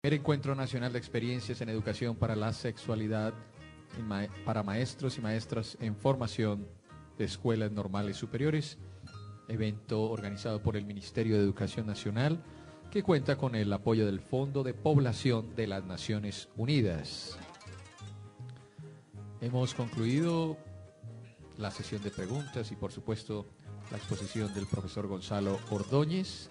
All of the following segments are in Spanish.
Primer Encuentro Nacional de Experiencias en Educación para la Sexualidad para maestros y maestras en formación de escuelas normales superiores, evento organizado por el Ministerio de Educación Nacional que cuenta con el apoyo del Fondo de Población de las Naciones Unidas. Hemos concluido la sesión de preguntas y por supuesto la exposición del profesor Gonzalo Ordóñez.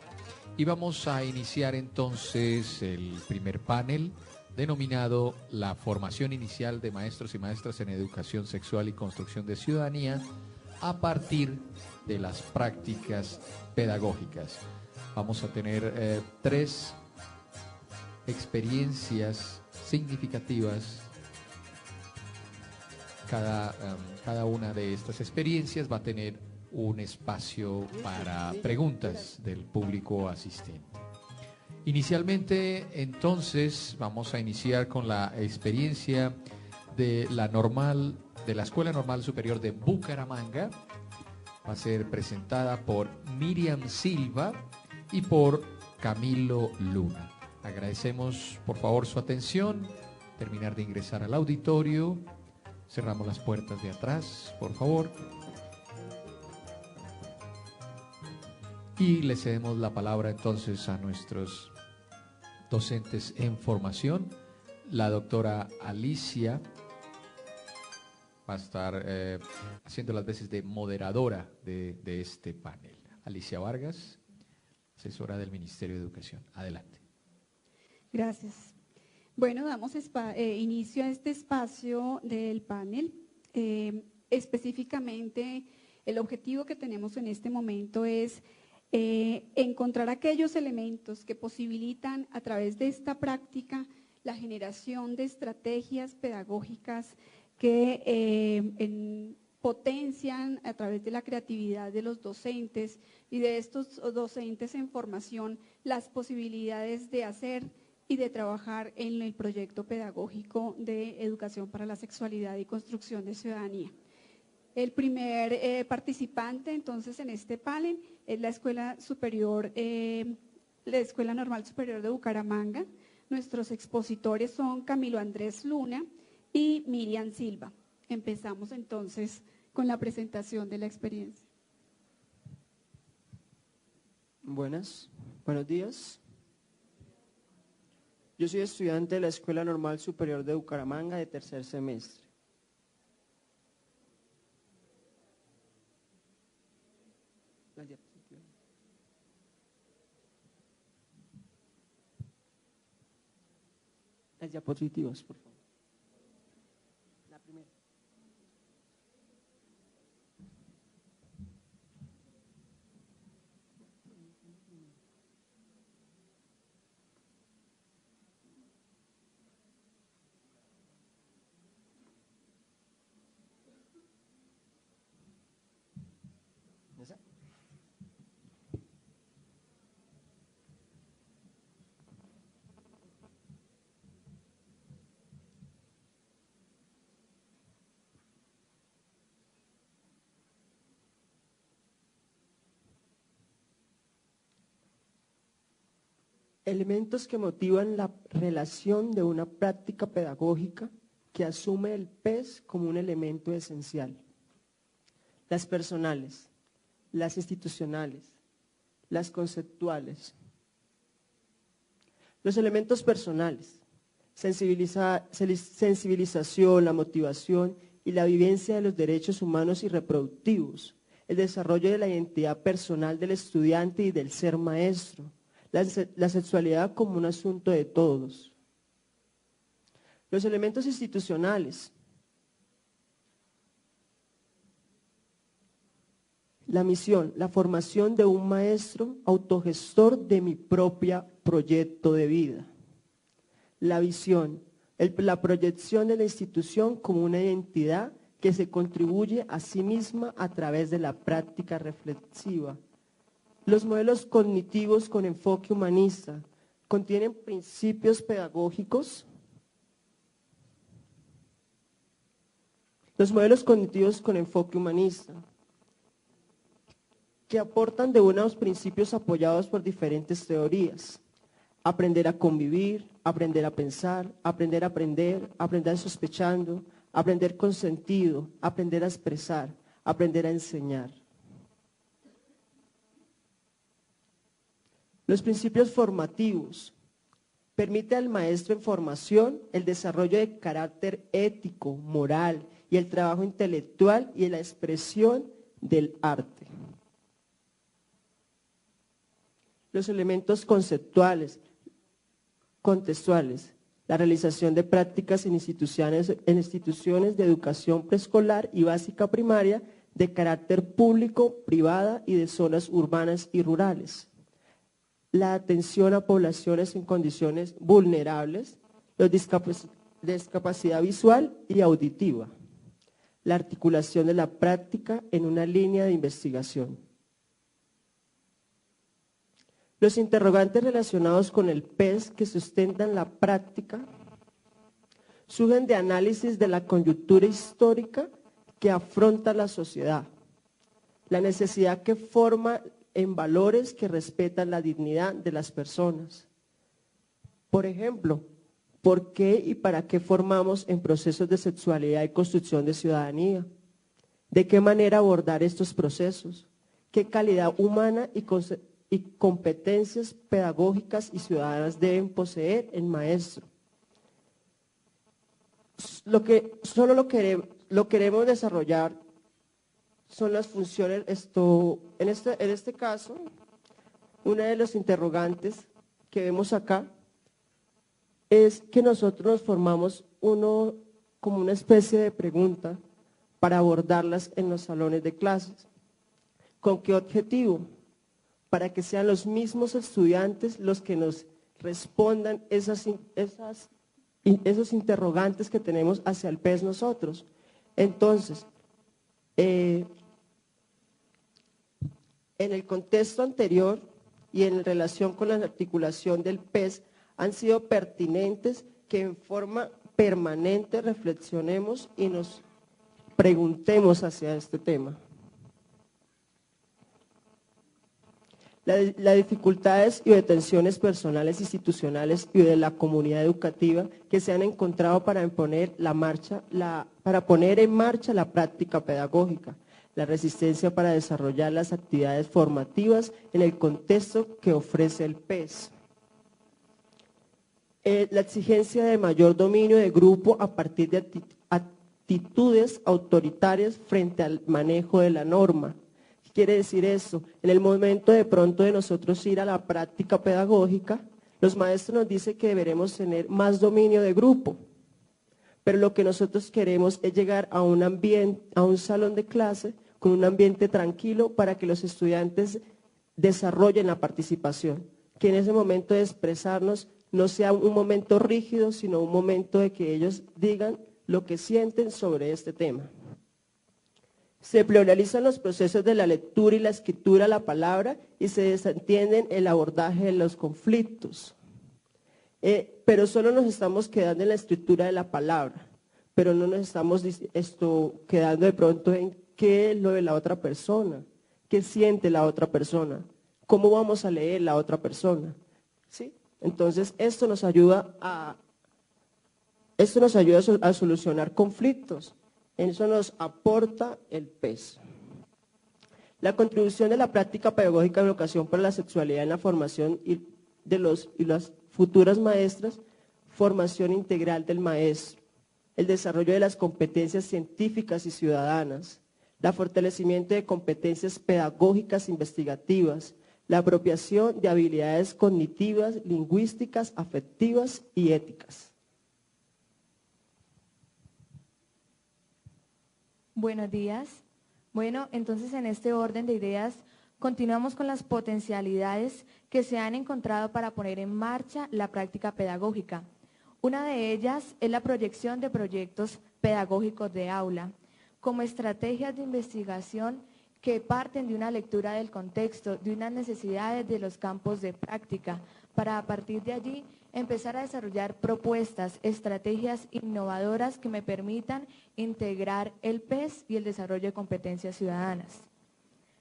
Y vamos a iniciar entonces el primer panel denominado la formación inicial de maestros y maestras en educación sexual y construcción de ciudadanía a partir de las prácticas pedagógicas. Vamos a tener tres experiencias significativas. Cada una de estas experiencias va a tener un espacio para preguntas del público asistente. Inicialmente, entonces, vamos a iniciar con la experiencia de la Escuela Normal Superior de Bucaramanga. Va a ser presentada por Miriam Silva y por Camilo Luna. Agradecemos, por favor, su atención. Terminar de ingresar al auditorio. Cerramos las puertas de atrás, por favor. Y le cedemos la palabra entonces a nuestros docentes en formación. La doctora Alicia va a estar haciendo las veces de moderadora de este panel. Alicia Vargas, asesora del Ministerio de Educación. Adelante. Gracias. Bueno, damos inicio a este espacio del panel. Específicamente, el objetivo que tenemos en este momento es encontrar aquellos elementos que posibilitan a través de esta práctica la generación de estrategias pedagógicas que potencian a través de la creatividad de los docentes y de estos docentes en formación las posibilidades de hacer y de trabajar en el proyecto pedagógico de educación para la sexualidad y construcción de ciudadanía. El primer participante entonces en este panel es la Escuela Normal Superior de Bucaramanga. Nuestros expositores son Camilo Andrés Luna y Miriam Silva. Empezamos entonces con la presentación de la experiencia. Buenos días. Yo soy estudiante de la Escuela Normal Superior de Bucaramanga de tercer semestre. Las diapositivas, por favor. La primera. ¿Esa? Elementos que motivan la relación de una práctica pedagógica que asume el PES como un elemento esencial. Las personales, las institucionales, las conceptuales. Los elementos personales, sensibilización, la motivación y la vivencia de los derechos humanos y reproductivos, el desarrollo de la identidad personal del estudiante y del ser maestro, la sexualidad como un asunto de todos. Los elementos institucionales. La misión, la formación de un maestro autogestor de mi propio proyecto de vida. La visión, la proyección de la institución como una identidad que se contribuye a sí misma a través de la práctica reflexiva. Los modelos cognitivos con enfoque humanista contienen principios pedagógicos. Los modelos cognitivos con enfoque humanista, que aportan de unos principios apoyados por diferentes teorías. aprender a convivir, aprender a pensar, aprender a aprender, aprender sospechando, aprender con sentido, aprender a expresar, aprender a enseñar. Los principios formativos permiten al maestro en formación el desarrollo de carácter ético, moral y el trabajo intelectual y la expresión del arte. Los elementos conceptuales, contextuales, la realización de prácticas en instituciones de educación preescolar y básica primaria de carácter público, privada y de zonas urbanas y rurales. La atención a poblaciones en condiciones vulnerables, los discapacidad visual y auditiva. La articulación de la práctica en una línea de investigación. Los interrogantes relacionados con el PES que sustentan la práctica surgen de análisis de la coyuntura histórica que afronta la sociedad, la necesidad que forma en valores que respetan la dignidad de las personas. Por ejemplo, ¿por qué y para qué formamos en procesos de sexualidad y construcción de ciudadanía? ¿De qué manera abordar estos procesos? ¿Qué calidad humana y competencias pedagógicas y ciudadanas deben poseer el maestro? Lo queremos desarrollar son las funciones, en este caso, una de los interrogantes que vemos acá es que nosotros nos formamos como una especie de pregunta para abordarlas en los salones de clases. ¿Con qué objetivo? Para que sean los mismos estudiantes los que nos respondan esos interrogantes que tenemos hacia el PES nosotros. Entonces, en el contexto anterior y en relación con la articulación del PES han sido pertinentes que en forma permanente reflexionemos y nos preguntemos hacia este tema. Las dificultades y detenciones personales, institucionales y de la comunidad educativa que se han encontrado para poner en marcha la práctica pedagógica, la resistencia para desarrollar las actividades formativas en el contexto que ofrece el PES. La exigencia de mayor dominio de grupo a partir de actitudes autoritarias frente al manejo de la norma. ¿Qué quiere decir eso? En el momento de pronto de nosotros ir a la práctica pedagógica, los maestros nos dicen que deberemos tener más dominio de grupo, pero lo que nosotros queremos es llegar a un salón de clase con un ambiente tranquilo para que los estudiantes desarrollen la participación, que en ese momento de expresarnos no sea un momento rígido, sino un momento de que ellos digan lo que sienten sobre este tema. Se pluralizan los procesos de la lectura y la escritura de la palabra y se desentienden el abordaje de los conflictos. Pero solo nos estamos quedando en la escritura de la palabra, pero no nos estamos quedando de pronto en qué es lo de la otra persona, qué siente la otra persona, cómo vamos a leer la otra persona. ¿Sí? Entonces, esto nos ayuda a solucionar conflictos. Eso nos aporta el PES. La contribución de la práctica pedagógica de educación para la sexualidad en la formación de las futuras maestras, formación integral del maestro, el desarrollo de las competencias científicas y ciudadanas, el fortalecimiento de competencias pedagógicas investigativas, la apropiación de habilidades cognitivas, lingüísticas, afectivas y éticas. Buenos días. Bueno, entonces en este orden de ideas continuamos con las potencialidades que se han encontrado para poner en marcha la práctica pedagógica. Una de ellas es la proyección de proyectos pedagógicos de aula, como estrategias de investigación que parten de una lectura del contexto, de unas necesidades de los campos de práctica, para a partir de allí empezar a desarrollar propuestas, estrategias innovadoras que me permitan integrar el PES y el desarrollo de competencias ciudadanas.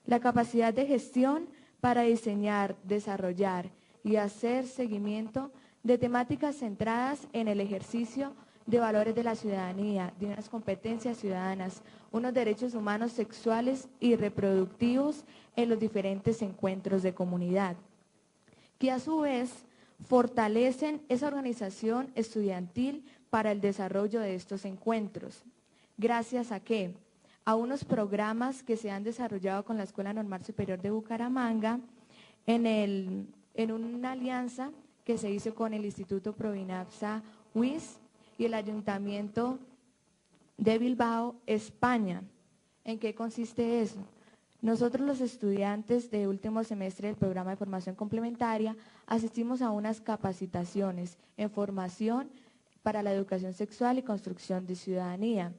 La capacidad de gestión para diseñar, desarrollar y hacer seguimiento de temáticas centradas en el ejercicio de valores de la ciudadanía, de unas competencias ciudadanas, unos derechos humanos sexuales y reproductivos en los diferentes encuentros de comunidad, que a su vez fortalecen esa organización estudiantil para el desarrollo de estos encuentros. ¿Gracias a qué? A unos programas que se han desarrollado con la Escuela Normal Superior de Bucaramanga en una alianza que se hizo con el Instituto Provinapsa WIS y el Ayuntamiento de Bilbao, España. ¿En qué consiste eso? Nosotros los estudiantes de último semestre del programa de formación complementaria asistimos a unas capacitaciones en formación para la educación sexual y construcción de ciudadanía.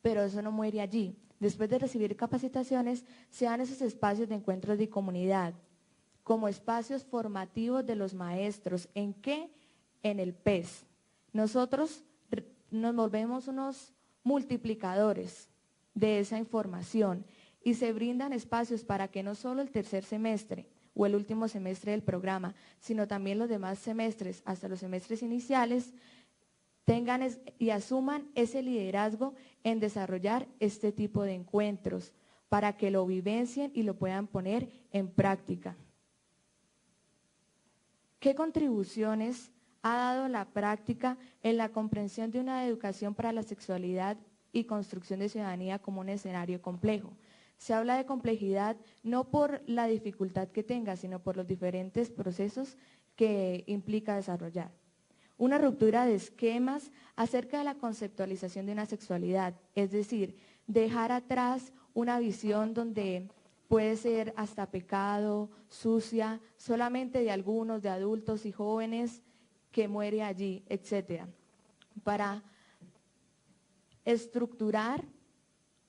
Pero eso no muere allí. Después de recibir capacitaciones, se dan esos espacios de encuentros de comunidad, como espacios formativos de los maestros. ¿En qué? En el PES. Nosotros nos volvemos unos multiplicadores de esa información y se brindan espacios para que no solo el tercer semestre o el último semestre del programa, sino también los demás semestres, hasta los semestres iniciales, tengan y asuman ese liderazgo en desarrollar este tipo de encuentros para que lo vivencien y lo puedan poner en práctica. ¿Qué contribuciones ha dado la práctica en la comprensión de una educación para la sexualidad y construcción de ciudadanía como un escenario complejo? Se habla de complejidad no por la dificultad que tenga, sino por los diferentes procesos que implica desarrollar. Una ruptura de esquemas acerca de la conceptualización de una sexualidad, es decir, dejar atrás una visión donde puede ser hasta pecado, sucia, solamente de algunos, de adultos y jóvenes, que muere allí, etcétera, para estructurar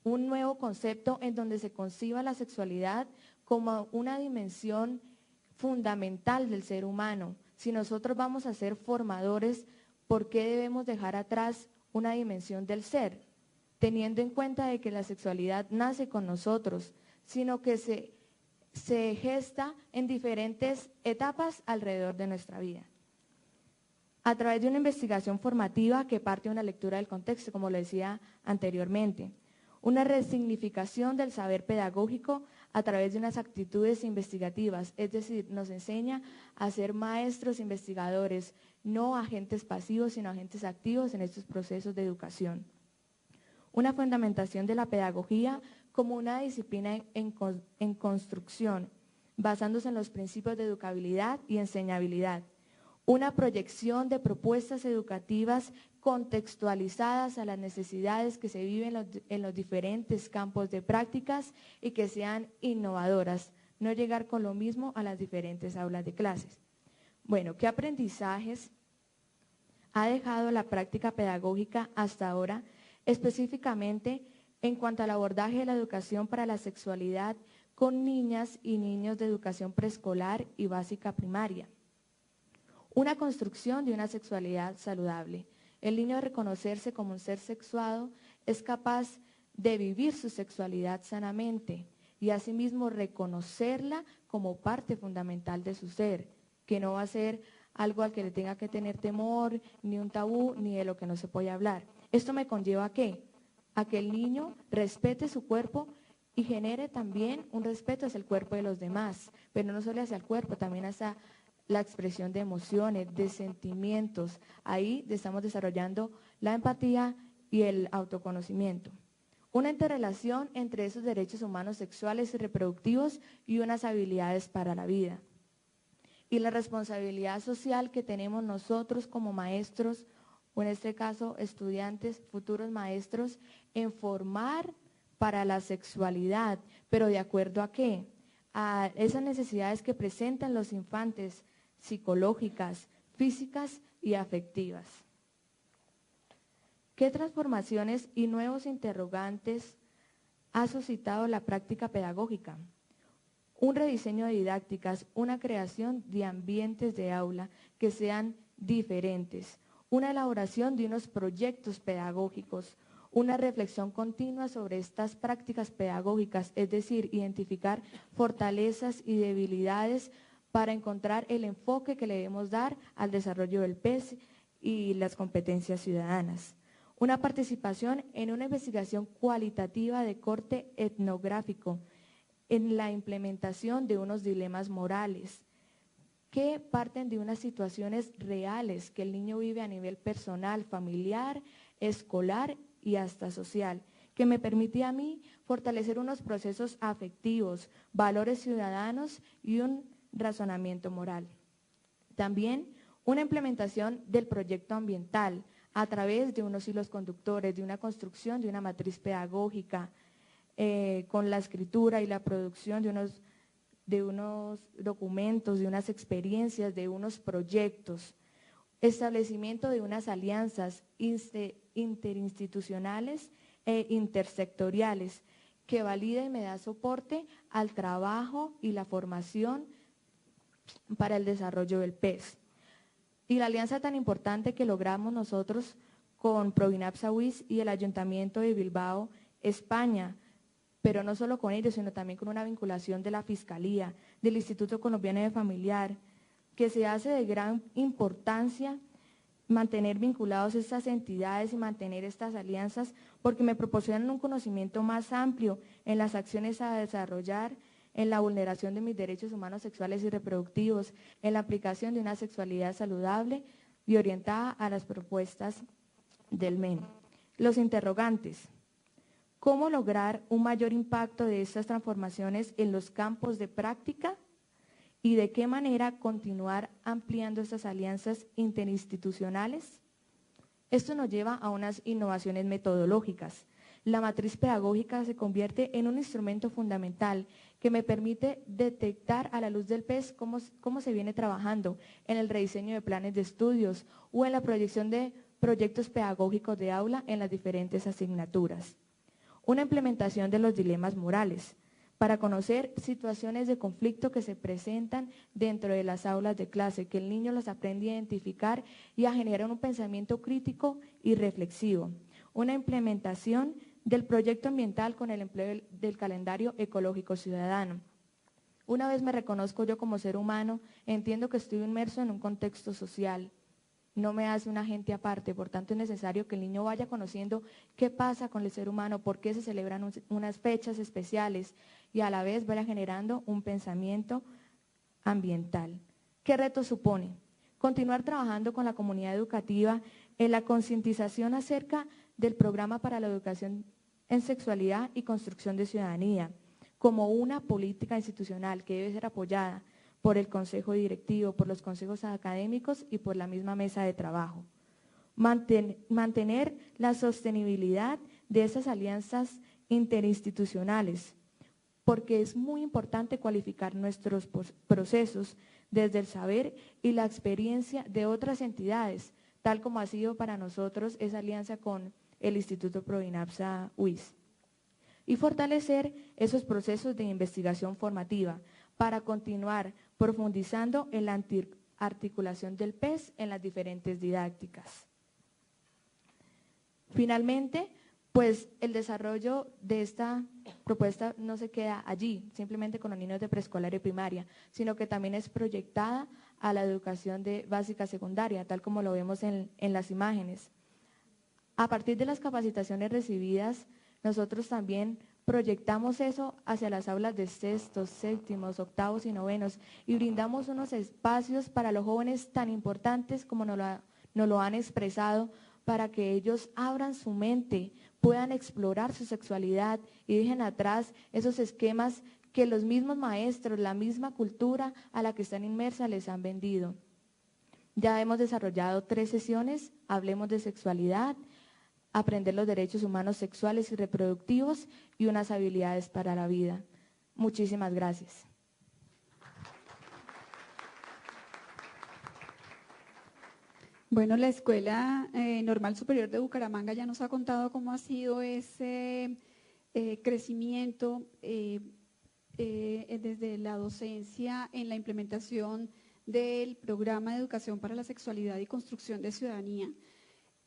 un nuevo concepto en donde se conciba la sexualidad como una dimensión fundamental del ser humano. Si nosotros vamos a ser formadores, ¿por qué debemos dejar atrás una dimensión del ser? Teniendo en cuenta de que la sexualidad nace con nosotros, sino que se gesta en diferentes etapas alrededor de nuestra vida. A través de una investigación formativa que parte de una lectura del contexto, como lo decía anteriormente. Una resignificación del saber pedagógico a través de unas actitudes investigativas, es decir, nos enseña a ser maestros investigadores, no agentes pasivos, sino agentes activos en estos procesos de educación. Una fundamentación de la pedagogía como una disciplina en construcción, basándose en los principios de educabilidad y enseñabilidad. Una proyección de propuestas educativas contextualizadas a las necesidades que se viven en los diferentes campos de prácticas y que sean innovadoras, no llegar con lo mismo a las diferentes aulas de clases. Bueno, ¿qué aprendizajes ha dejado la práctica pedagógica hasta ahora, específicamente en cuanto al abordaje de la educación para la sexualidad con niñas y niños de educación preescolar y básica primaria? Una construcción de una sexualidad saludable. El niño, al reconocerse como un ser sexuado, es capaz de vivir su sexualidad sanamente y asimismo reconocerla como parte fundamental de su ser, que no va a ser algo al que le tenga que tener temor, ni un tabú, ni de lo que no se puede hablar. ¿Esto me conlleva a qué? A que el niño respete su cuerpo y genere también un respeto hacia el cuerpo de los demás, pero no solo hacia el cuerpo, también hacia la expresión de emociones, de sentimientos. Ahí estamos desarrollando la empatía y el autoconocimiento. Una interrelación entre esos derechos humanos sexuales y reproductivos y unas habilidades para la vida. Y la responsabilidad social que tenemos nosotros como maestros, o en este caso estudiantes, futuros maestros, en formar para la sexualidad, pero ¿de acuerdo a qué? A esas necesidades que presentan los infantes, psicológicas, físicas y afectivas. ¿Qué transformaciones y nuevos interrogantes ha suscitado la práctica pedagógica? Un rediseño de didácticas, una creación de ambientes de aula que sean diferentes, una elaboración de unos proyectos pedagógicos, una reflexión continua sobre estas prácticas pedagógicas, es decir, identificar fortalezas y debilidades para encontrar el enfoque que le debemos dar al desarrollo del PES y las competencias ciudadanas. Una participación en una investigación cualitativa de corte etnográfico en la implementación de unos dilemas morales que parten de unas situaciones reales que el niño vive a nivel personal, familiar, escolar y hasta social, que me permite a mí fortalecer unos procesos afectivos, valores ciudadanos y un razonamiento moral. También una implementación del proyecto ambiental a través de unos hilos conductores, de una construcción de una matriz pedagógica, con la escritura y la producción de unos documentos, de unas experiencias, de unos proyectos, establecimiento de unas alianzas interinstitucionales e intersectoriales que valida y me da soporte al trabajo y la formación para el desarrollo del PES. Y la alianza tan importante que logramos nosotros con Provinapsa UIS y el Ayuntamiento de Bilbao, España, pero no solo con ellos, sino también con una vinculación de la Fiscalía, del Instituto Colombiano de Familiar, que se hace de gran importancia mantener vinculados estas entidades y mantener estas alianzas, porque me proporcionan un conocimiento más amplio en las acciones a desarrollar, en la vulneración de mis derechos humanos sexuales y reproductivos, en la aplicación de una sexualidad saludable y orientada a las propuestas del MEN. Los interrogantes. ¿Cómo lograr un mayor impacto de estas transformaciones en los campos de práctica? ¿Y de qué manera continuar ampliando estas alianzas interinstitucionales? Esto nos lleva a unas innovaciones metodológicas. La matriz pedagógica se convierte en un instrumento fundamental que me permite detectar a la luz del PES cómo se viene trabajando en el rediseño de planes de estudios o en la proyección de proyectos pedagógicos de aula en las diferentes asignaturas. Una implementación de los dilemas morales para conocer situaciones de conflicto que se presentan dentro de las aulas de clase, que el niño las aprende a identificar y a generar un pensamiento crítico y reflexivo. Una implementación del proyecto ambiental con el empleo del calendario ecológico ciudadano. Una vez me reconozco yo como ser humano, entiendo que estoy inmerso en un contexto social. No me hace un agente aparte, por tanto es necesario que el niño vaya conociendo qué pasa con el ser humano, por qué se celebran unas fechas especiales y a la vez vaya generando un pensamiento ambiental. ¿Qué reto supone? Continuar trabajando con la comunidad educativa en la concientización acerca del programa para la educación en sexualidad y construcción de ciudadanía, como una política institucional que debe ser apoyada por el consejo directivo, por los consejos académicos y por la misma mesa de trabajo. Mantener la sostenibilidad de esas alianzas interinstitucionales, porque es muy importante cualificar nuestros procesos desde el saber y la experiencia de otras entidades, tal como ha sido para nosotros esa alianza con el Instituto Provinapsa UIS. Y fortalecer esos procesos de investigación formativa para continuar profundizando en la articulación del PES en las diferentes didácticas. Finalmente, pues el desarrollo de esta propuesta no se queda allí, simplemente con los niños de preescolar y primaria, sino que también es proyectada a la educación de básica secundaria, tal como lo vemos en las imágenes. A partir de las capacitaciones recibidas, nosotros también proyectamos eso hacia las aulas de sextos, séptimos, octavos y novenos y brindamos unos espacios para los jóvenes tan importantes como nos lo han expresado, para que ellos abran su mente, puedan explorar su sexualidad y dejen atrás esos esquemas que los mismos maestros, la misma cultura a la que están inmersas les han vendido. Ya hemos desarrollado 3 sesiones, hablemos de sexualidad, aprender los derechos humanos sexuales y reproductivos y unas habilidades para la vida. Muchísimas gracias. Bueno, la Escuela Normal Superior de Bucaramanga ya nos ha contado cómo ha sido ese crecimiento desde la docencia en la implementación del programa de educación para la sexualidad y construcción de ciudadanía.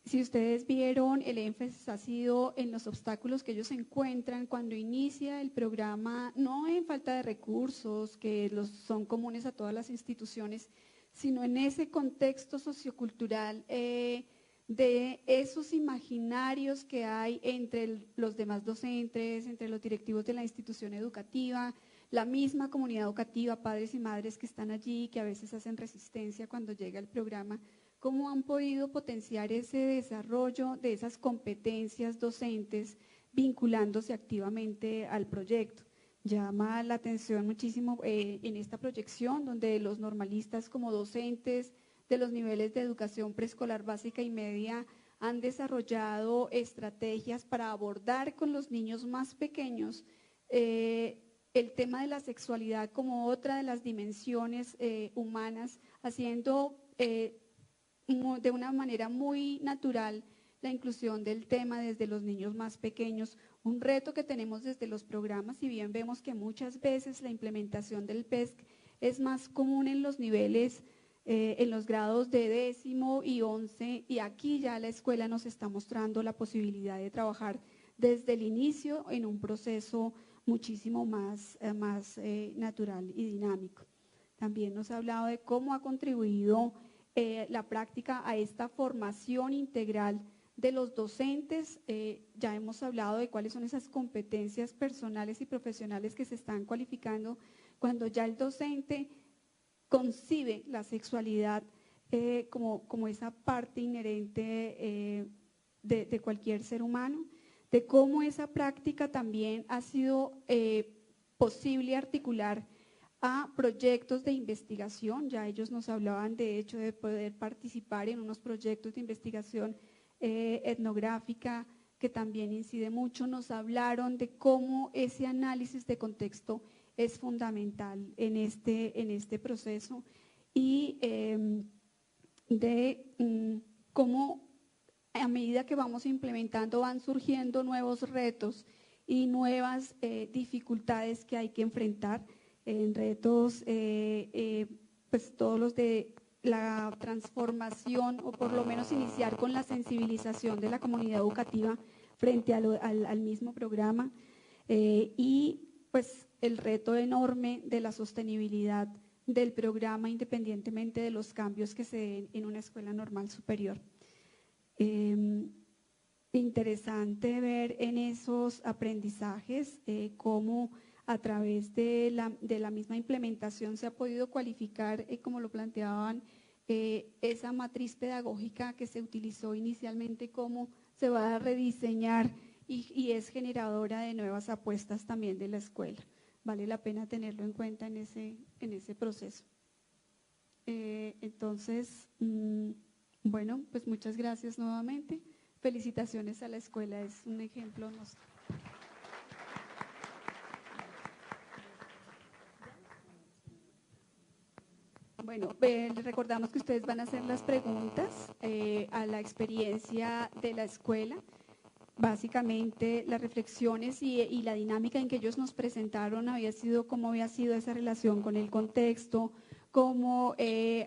Si ustedes vieron, el énfasis ha sido en los obstáculos que ellos encuentran cuando inicia el programa, no en falta de recursos, que son comunes a todas las instituciones, sino en ese contexto sociocultural de esos imaginarios que hay entre los demás docentes, entre los directivos de la institución educativa, la misma comunidad educativa, padres y madres que están allí, que a veces hacen resistencia cuando llega el programa. ¿Cómo han podido potenciar ese desarrollo de esas competencias docentes vinculándose activamente al proyecto? Llama la atención muchísimo en esta proyección, donde los normalistas como docentes de los niveles de educación preescolar básica y media han desarrollado estrategias para abordar con los niños más pequeños el tema de la sexualidad como otra de las dimensiones humanas, haciendo de una manera muy natural la inclusión del tema desde los niños más pequeños, un reto que tenemos desde los programas, si bien vemos que muchas veces la implementación del PESC es más común en los niveles, en los grados de 10º y 11, y aquí ya la escuela nos está mostrando la posibilidad de trabajar desde el inicio en un proceso muchísimo más natural y dinámico. También nos ha hablado de cómo ha contribuido la práctica a esta formación integral de los docentes. Ya hemos hablado de cuáles son esas competencias personales y profesionales que se están cualificando cuando ya el docente concibe la sexualidad como esa parte inherente de cualquier ser humano, de cómo esa práctica también ha sido posible articular a proyectos de investigación. Ya ellos nos hablaban de hecho de poder participar en unos proyectos de investigación etnográfica que también incide mucho. Nos hablaron de cómo ese análisis de contexto es fundamental en este proceso y de cómo a medida que vamos implementando van surgiendo nuevos retos y nuevas dificultades que hay que enfrentar. En retos, pues todos los de la transformación o por lo menos iniciar con la sensibilización de la comunidad educativa frente al mismo programa y pues el reto enorme de la sostenibilidad del programa independientemente de los cambios que se den en una escuela normal superior. Interesante ver en esos aprendizajes cómo a través de la misma implementación se ha podido cualificar, como lo planteaban, esa matriz pedagógica que se utilizó inicialmente, cómo se va a rediseñar y es generadora de nuevas apuestas también de la escuela. Vale la pena tenerlo en cuenta en ese proceso. Entonces, bueno, pues muchas gracias nuevamente. Felicitaciones a la escuela, es un ejemplo. Bueno, les recordamos que ustedes van a hacer las preguntas a la experiencia de la escuela. Básicamente las reflexiones y la dinámica en que ellos nos presentaron había sido cómo había sido esa relación con el contexto, cómo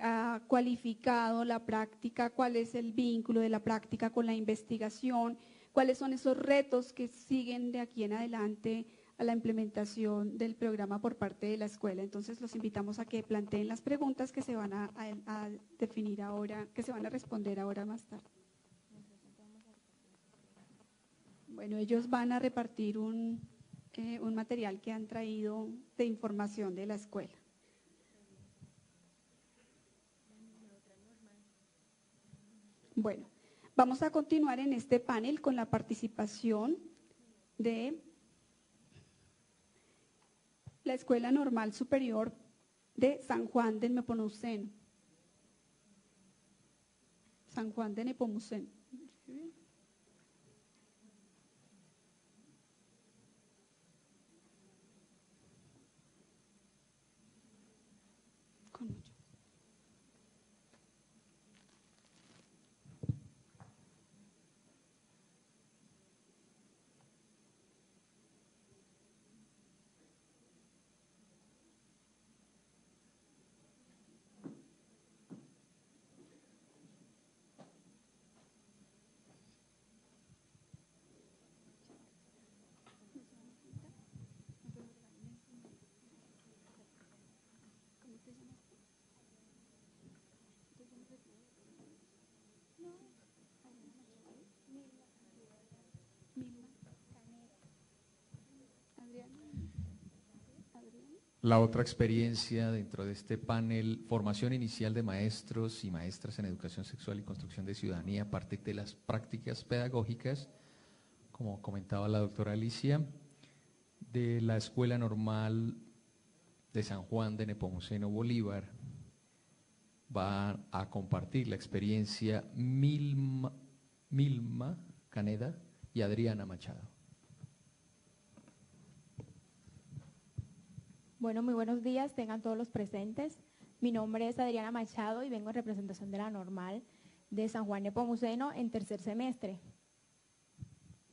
ha cualificado la práctica, cuál es el vínculo de la práctica con la investigación, cuáles son esos retos que siguen de aquí en adelante a la implementación del programa por parte de la escuela. Entonces los invitamos a que planteen las preguntas que se van a definir ahora, que se van a responder ahora más tarde. Bueno, ellos van a repartir un material que han traído de información de la escuela. Bueno, vamos a continuar en este panel con la participación de la Escuela Normal Superior de San Juan de Nepomuceno. San Juan de Nepomuceno. Con mucho. La otra experiencia dentro de este panel, formación inicial de maestros y maestras en educación sexual y construcción de ciudadanía a partir de las prácticas pedagógicas, como comentaba la doctora Alicia, de la Escuela Normal de San Juan de Nepomuceno Bolívar. Va a compartir la experiencia Milma Caneda y Adriana Machado. Bueno, muy buenos días, tengan todos los presentes. Mi nombre es Adriana Machado y vengo en representación de la Normal de San Juan Nepomuceno en tercer semestre.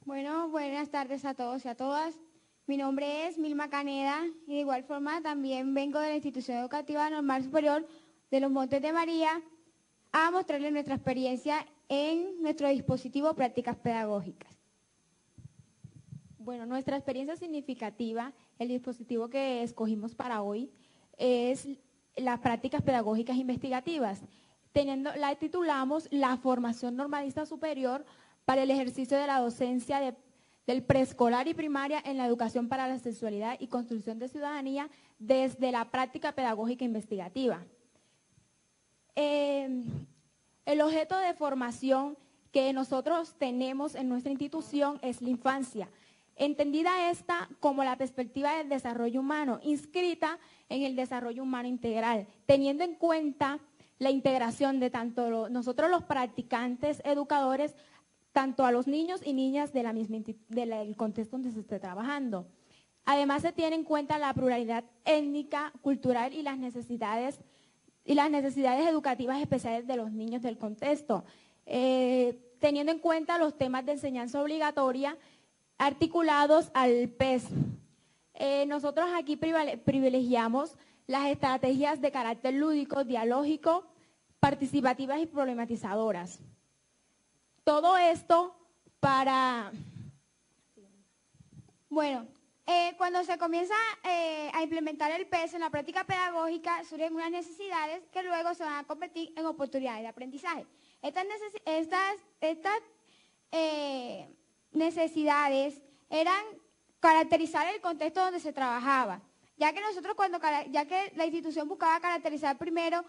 Bueno, buenas tardes a todos y a todas. Mi nombre es Milma Caneda y de igual forma también vengo de la Institución Educativa Normal Superior de los Montes de María a mostrarles nuestra experiencia en nuestro dispositivo Prácticas Pedagógicas. Bueno, nuestra experiencia significativa, el dispositivo que escogimos para hoy, es las prácticas pedagógicas investigativas. La titulamos La formación normalista superior para el ejercicio de la docencia del preescolar y primaria en la educación para la sexualidad y construcción de ciudadanía desde la práctica pedagógica investigativa. El objeto de formación que nosotros tenemos en nuestra institución es la infancia, entendida esta como la perspectiva del desarrollo humano, inscrita en el desarrollo humano integral, teniendo en cuenta la integración de tanto nosotros los practicantes educadores, tanto a los niños y niñas del contexto donde se esté trabajando. Además, se tiene en cuenta la pluralidad étnica, cultural y las necesidades educativas especiales de los niños del contexto, teniendo en cuenta los temas de enseñanza obligatoria articulados al PES. Nosotros aquí privilegiamos las estrategias de carácter lúdico, dialógico, participativas y problematizadoras. Todo esto para... Bueno, cuando se comienza a implementar el PES en la práctica pedagógica, surgen unas necesidades que luego se van a convertir en oportunidades de aprendizaje. Estas necesidades eran caracterizar el contexto donde se trabajaba, ya que la institución buscaba caracterizar primero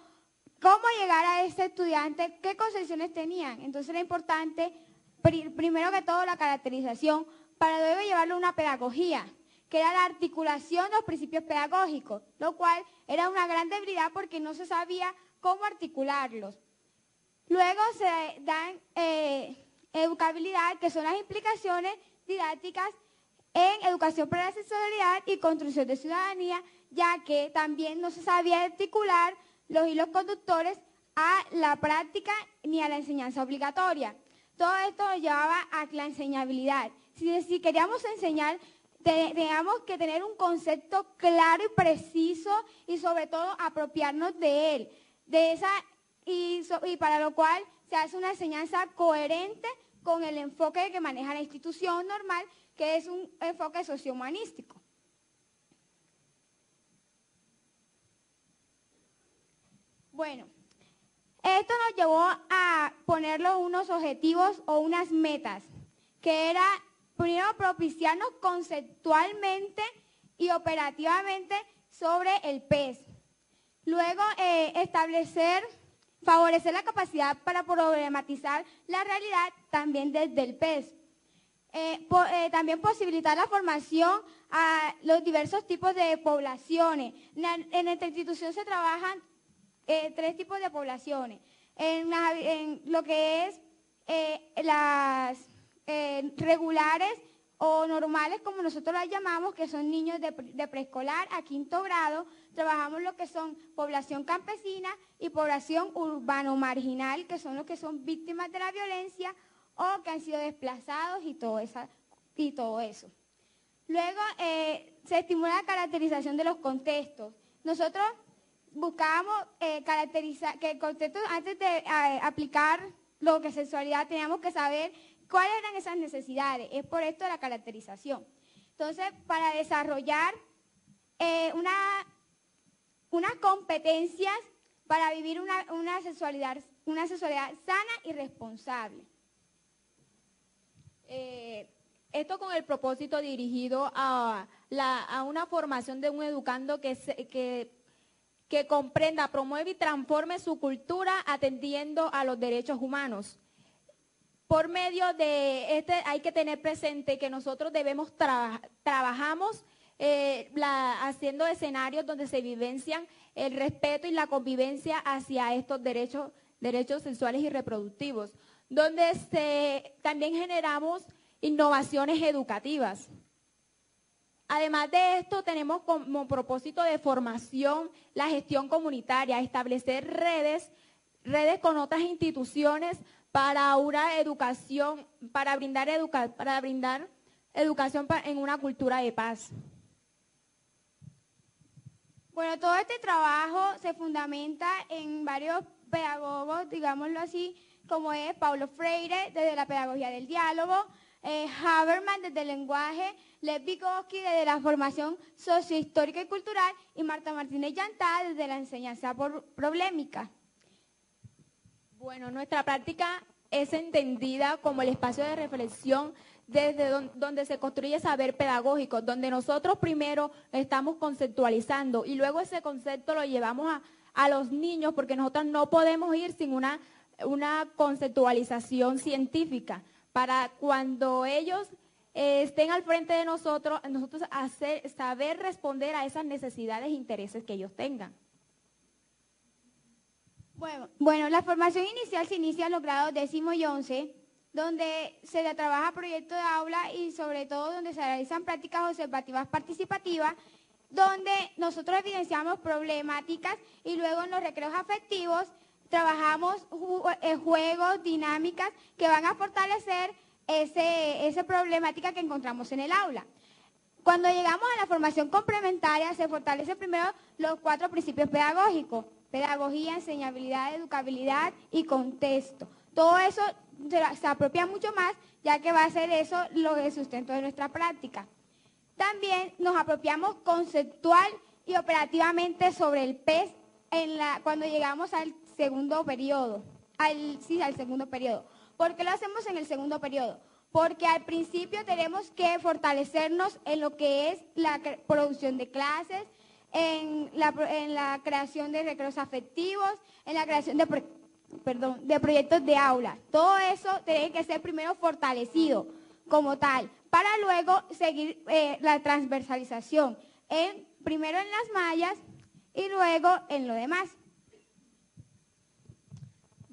cómo llegar a este estudiante, qué concepciones tenían. Entonces era importante, primero que todo, la caracterización, para luego llevarlo a una pedagogía, que era la articulación de los principios pedagógicos, lo cual era una gran debilidad porque no se sabía cómo articularlos. Luego se dan educabilidad, que son las implicaciones didácticas en educación para la sexualidad y construcción de ciudadanía, ya que también no se sabía articular los hilos conductores a la práctica ni a la enseñanza obligatoria. Todo esto nos llevaba a la enseñabilidad. Si queríamos enseñar, teníamos que tener un concepto claro y preciso y sobre todo apropiarnos de él, y para lo cual se hace una enseñanza coherente con el enfoque que maneja la institución normal, que es un enfoque sociohumanístico. Bueno, esto nos llevó a ponerle unos objetivos o unas metas, que era primero propiciarnos conceptualmente y operativamente sobre el PES. Luego, favorecer la capacidad para problematizar la realidad también desde el PES. También posibilitar la formación a los diversos tipos de poblaciones. En esta institución se trabajan 3 tipos de poblaciones. En lo que es las regulares o normales, como nosotros las llamamos, que son niños de preescolar a 5º grado. Trabajamos lo que son población campesina y población urbano-marginal, que son los que son víctimas de la violencia o que han sido desplazados y todo eso. Luego, se estimula la caracterización de los contextos. Nosotros buscábamos caracterizar que el contexto, antes de aplicar lo que es sexualidad, teníamos que saber cuáles eran esas necesidades. Es por esto la caracterización. Entonces, para desarrollar unas competencias para vivir una sexualidad sana y responsable. Esto con el propósito dirigido a una formación de un educando que comprenda, promueve y transforme su cultura atendiendo a los derechos humanos. Por medio de hay que tener presente que nosotros trabajamos haciendo escenarios donde se vivencian el respeto y la convivencia hacia estos derechos sexuales y reproductivos, donde también generamos innovaciones educativas. Además de esto, tenemos como propósito de formación la gestión comunitaria, establecer redes con otras instituciones para una educación, para brindar educación en una cultura de paz. Bueno, todo este trabajo se fundamenta en varios pedagogos, digámoslo así, como es Paulo Freire, desde la pedagogía del diálogo, Habermas desde el lenguaje, Lev Vygotsky desde la formación sociohistórica y cultural y Marta Martínez Yantá desde la enseñanza problemática. Bueno, nuestra práctica es entendida como el espacio de reflexión desde donde se construye saber pedagógico, donde nosotros primero estamos conceptualizando y luego ese concepto lo llevamos a los niños porque nosotros no podemos ir sin una conceptualización científica para cuando ellos estén al frente de nosotros saber responder a esas necesidades e intereses que ellos tengan. Bueno, la formación inicial se inicia en los grados 10º y 11, donde se trabaja proyectos de aula y sobre todo donde se realizan prácticas observativas participativas, donde nosotros evidenciamos problemáticas y luego en los recreos afectivos trabajamos juegos, dinámicas que van a fortalecer esa problemática que encontramos en el aula. Cuando llegamos a la formación complementaria se fortalece primero los 4 principios pedagógicos: pedagogía, enseñabilidad, educabilidad y contexto. Todo eso se apropia mucho más, ya que va a ser eso lo que sustento de nuestra práctica. También nos apropiamos conceptual y operativamente sobre el PES cuando llegamos al segundo periodo. Al segundo periodo. ¿Por qué lo hacemos en el segundo periodo? Porque al principio tenemos que fortalecernos en lo que es la producción de clases, en la creación de recreos afectivos, en la creación de proyectos de aula. Todo eso tiene que ser primero fortalecido como tal, para luego seguir la transversalización, primero en las mallas y luego en lo demás.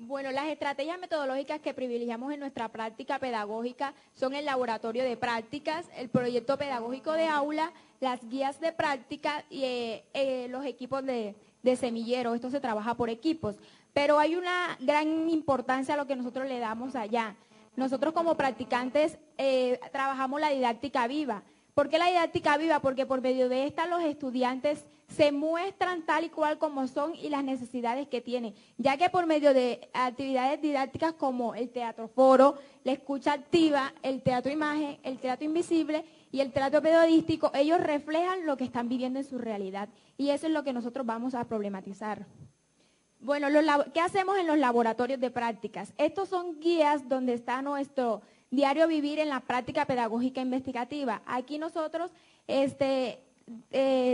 Bueno, las estrategias metodológicas que privilegiamos en nuestra práctica pedagógica son el laboratorio de prácticas, el proyecto pedagógico de aula, las guías de práctica y los equipos de semillero. Esto se trabaja por equipos, pero hay una gran importancia a lo que nosotros le damos allá. Nosotros como practicantes trabajamos la didáctica viva. ¿Por qué la didáctica viva? Porque por medio de esta los estudiantes se muestran tal y cual como son y las necesidades que tienen, ya que por medio de actividades didácticas como el teatro foro, la escucha activa, el teatro imagen, el teatro invisible y el teatro periodístico, ellos reflejan lo que están viviendo en su realidad y eso es lo que nosotros vamos a problematizar. Bueno, ¿qué hacemos en los laboratorios de prácticas? Estos son guías donde está nuestro diario vivir en la práctica pedagógica investigativa. Aquí nosotros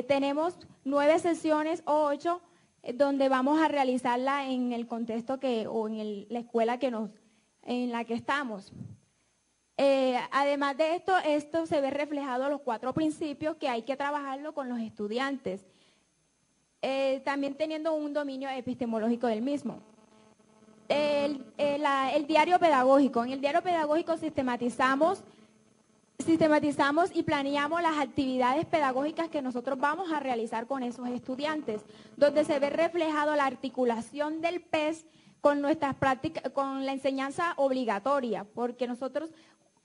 tenemos 9 sesiones o 8 donde vamos a realizarla en el contexto la escuela en la que estamos. Además de esto se ve reflejado en los 4 principios que hay que trabajarlo con los estudiantes, también teniendo un dominio epistemológico del mismo. El diario pedagógico. En el diario pedagógico sistematizamos y planeamos las actividades pedagógicas que nosotros vamos a realizar con esos estudiantes, donde se ve reflejado la articulación del PES con nuestras prácticas, con la enseñanza obligatoria, porque nosotros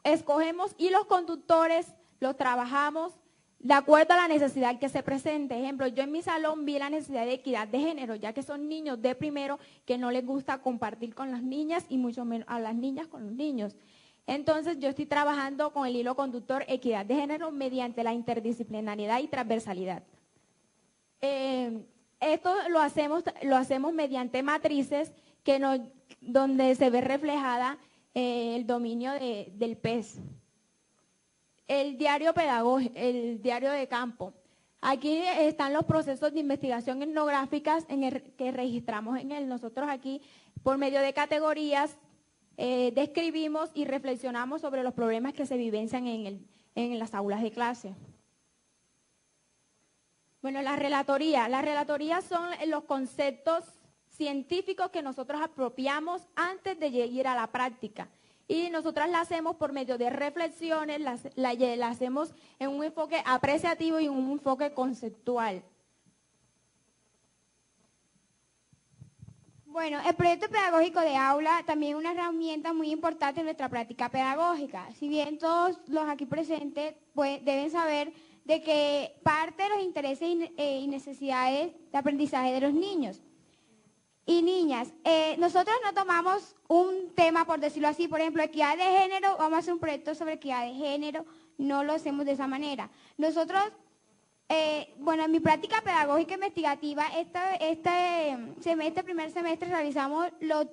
escogemos y los conductores los trabajamos de acuerdo a la necesidad que se presente. Ejemplo, yo en mi salón vi la necesidad de equidad de género, ya que son niños de primero que no les gusta compartir con las niñas y mucho menos a las niñas con los niños. Entonces, yo estoy trabajando con el hilo conductor equidad de género mediante la interdisciplinariedad y transversalidad. Esto lo hacemos mediante matrices donde se ve reflejada el dominio del PES. el diario pedagógico, el diario de campo. Aquí están los procesos de investigación etnográficas que registramos en él. Nosotros aquí, por medio de categorías, describimos y reflexionamos sobre los problemas que se vivencian en las aulas de clase. Bueno, las relatorías son los conceptos científicos que nosotros apropiamos antes de ir a la práctica. Y nosotras la hacemos por medio de reflexiones, la hacemos en un enfoque apreciativo y en un enfoque conceptual. Bueno, el proyecto pedagógico de aula también es una herramienta muy importante en nuestra práctica pedagógica. Si bien todos los aquí presentes deben saber de que parte de los intereses y necesidades de aprendizaje de los niños y niñas, nosotros no tomamos un tema, por decirlo así, por ejemplo, equidad de género, vamos a hacer un proyecto sobre equidad de género, no lo hacemos de esa manera. Nosotros, bueno, en mi práctica pedagógica investigativa, este primer semestre realizamos los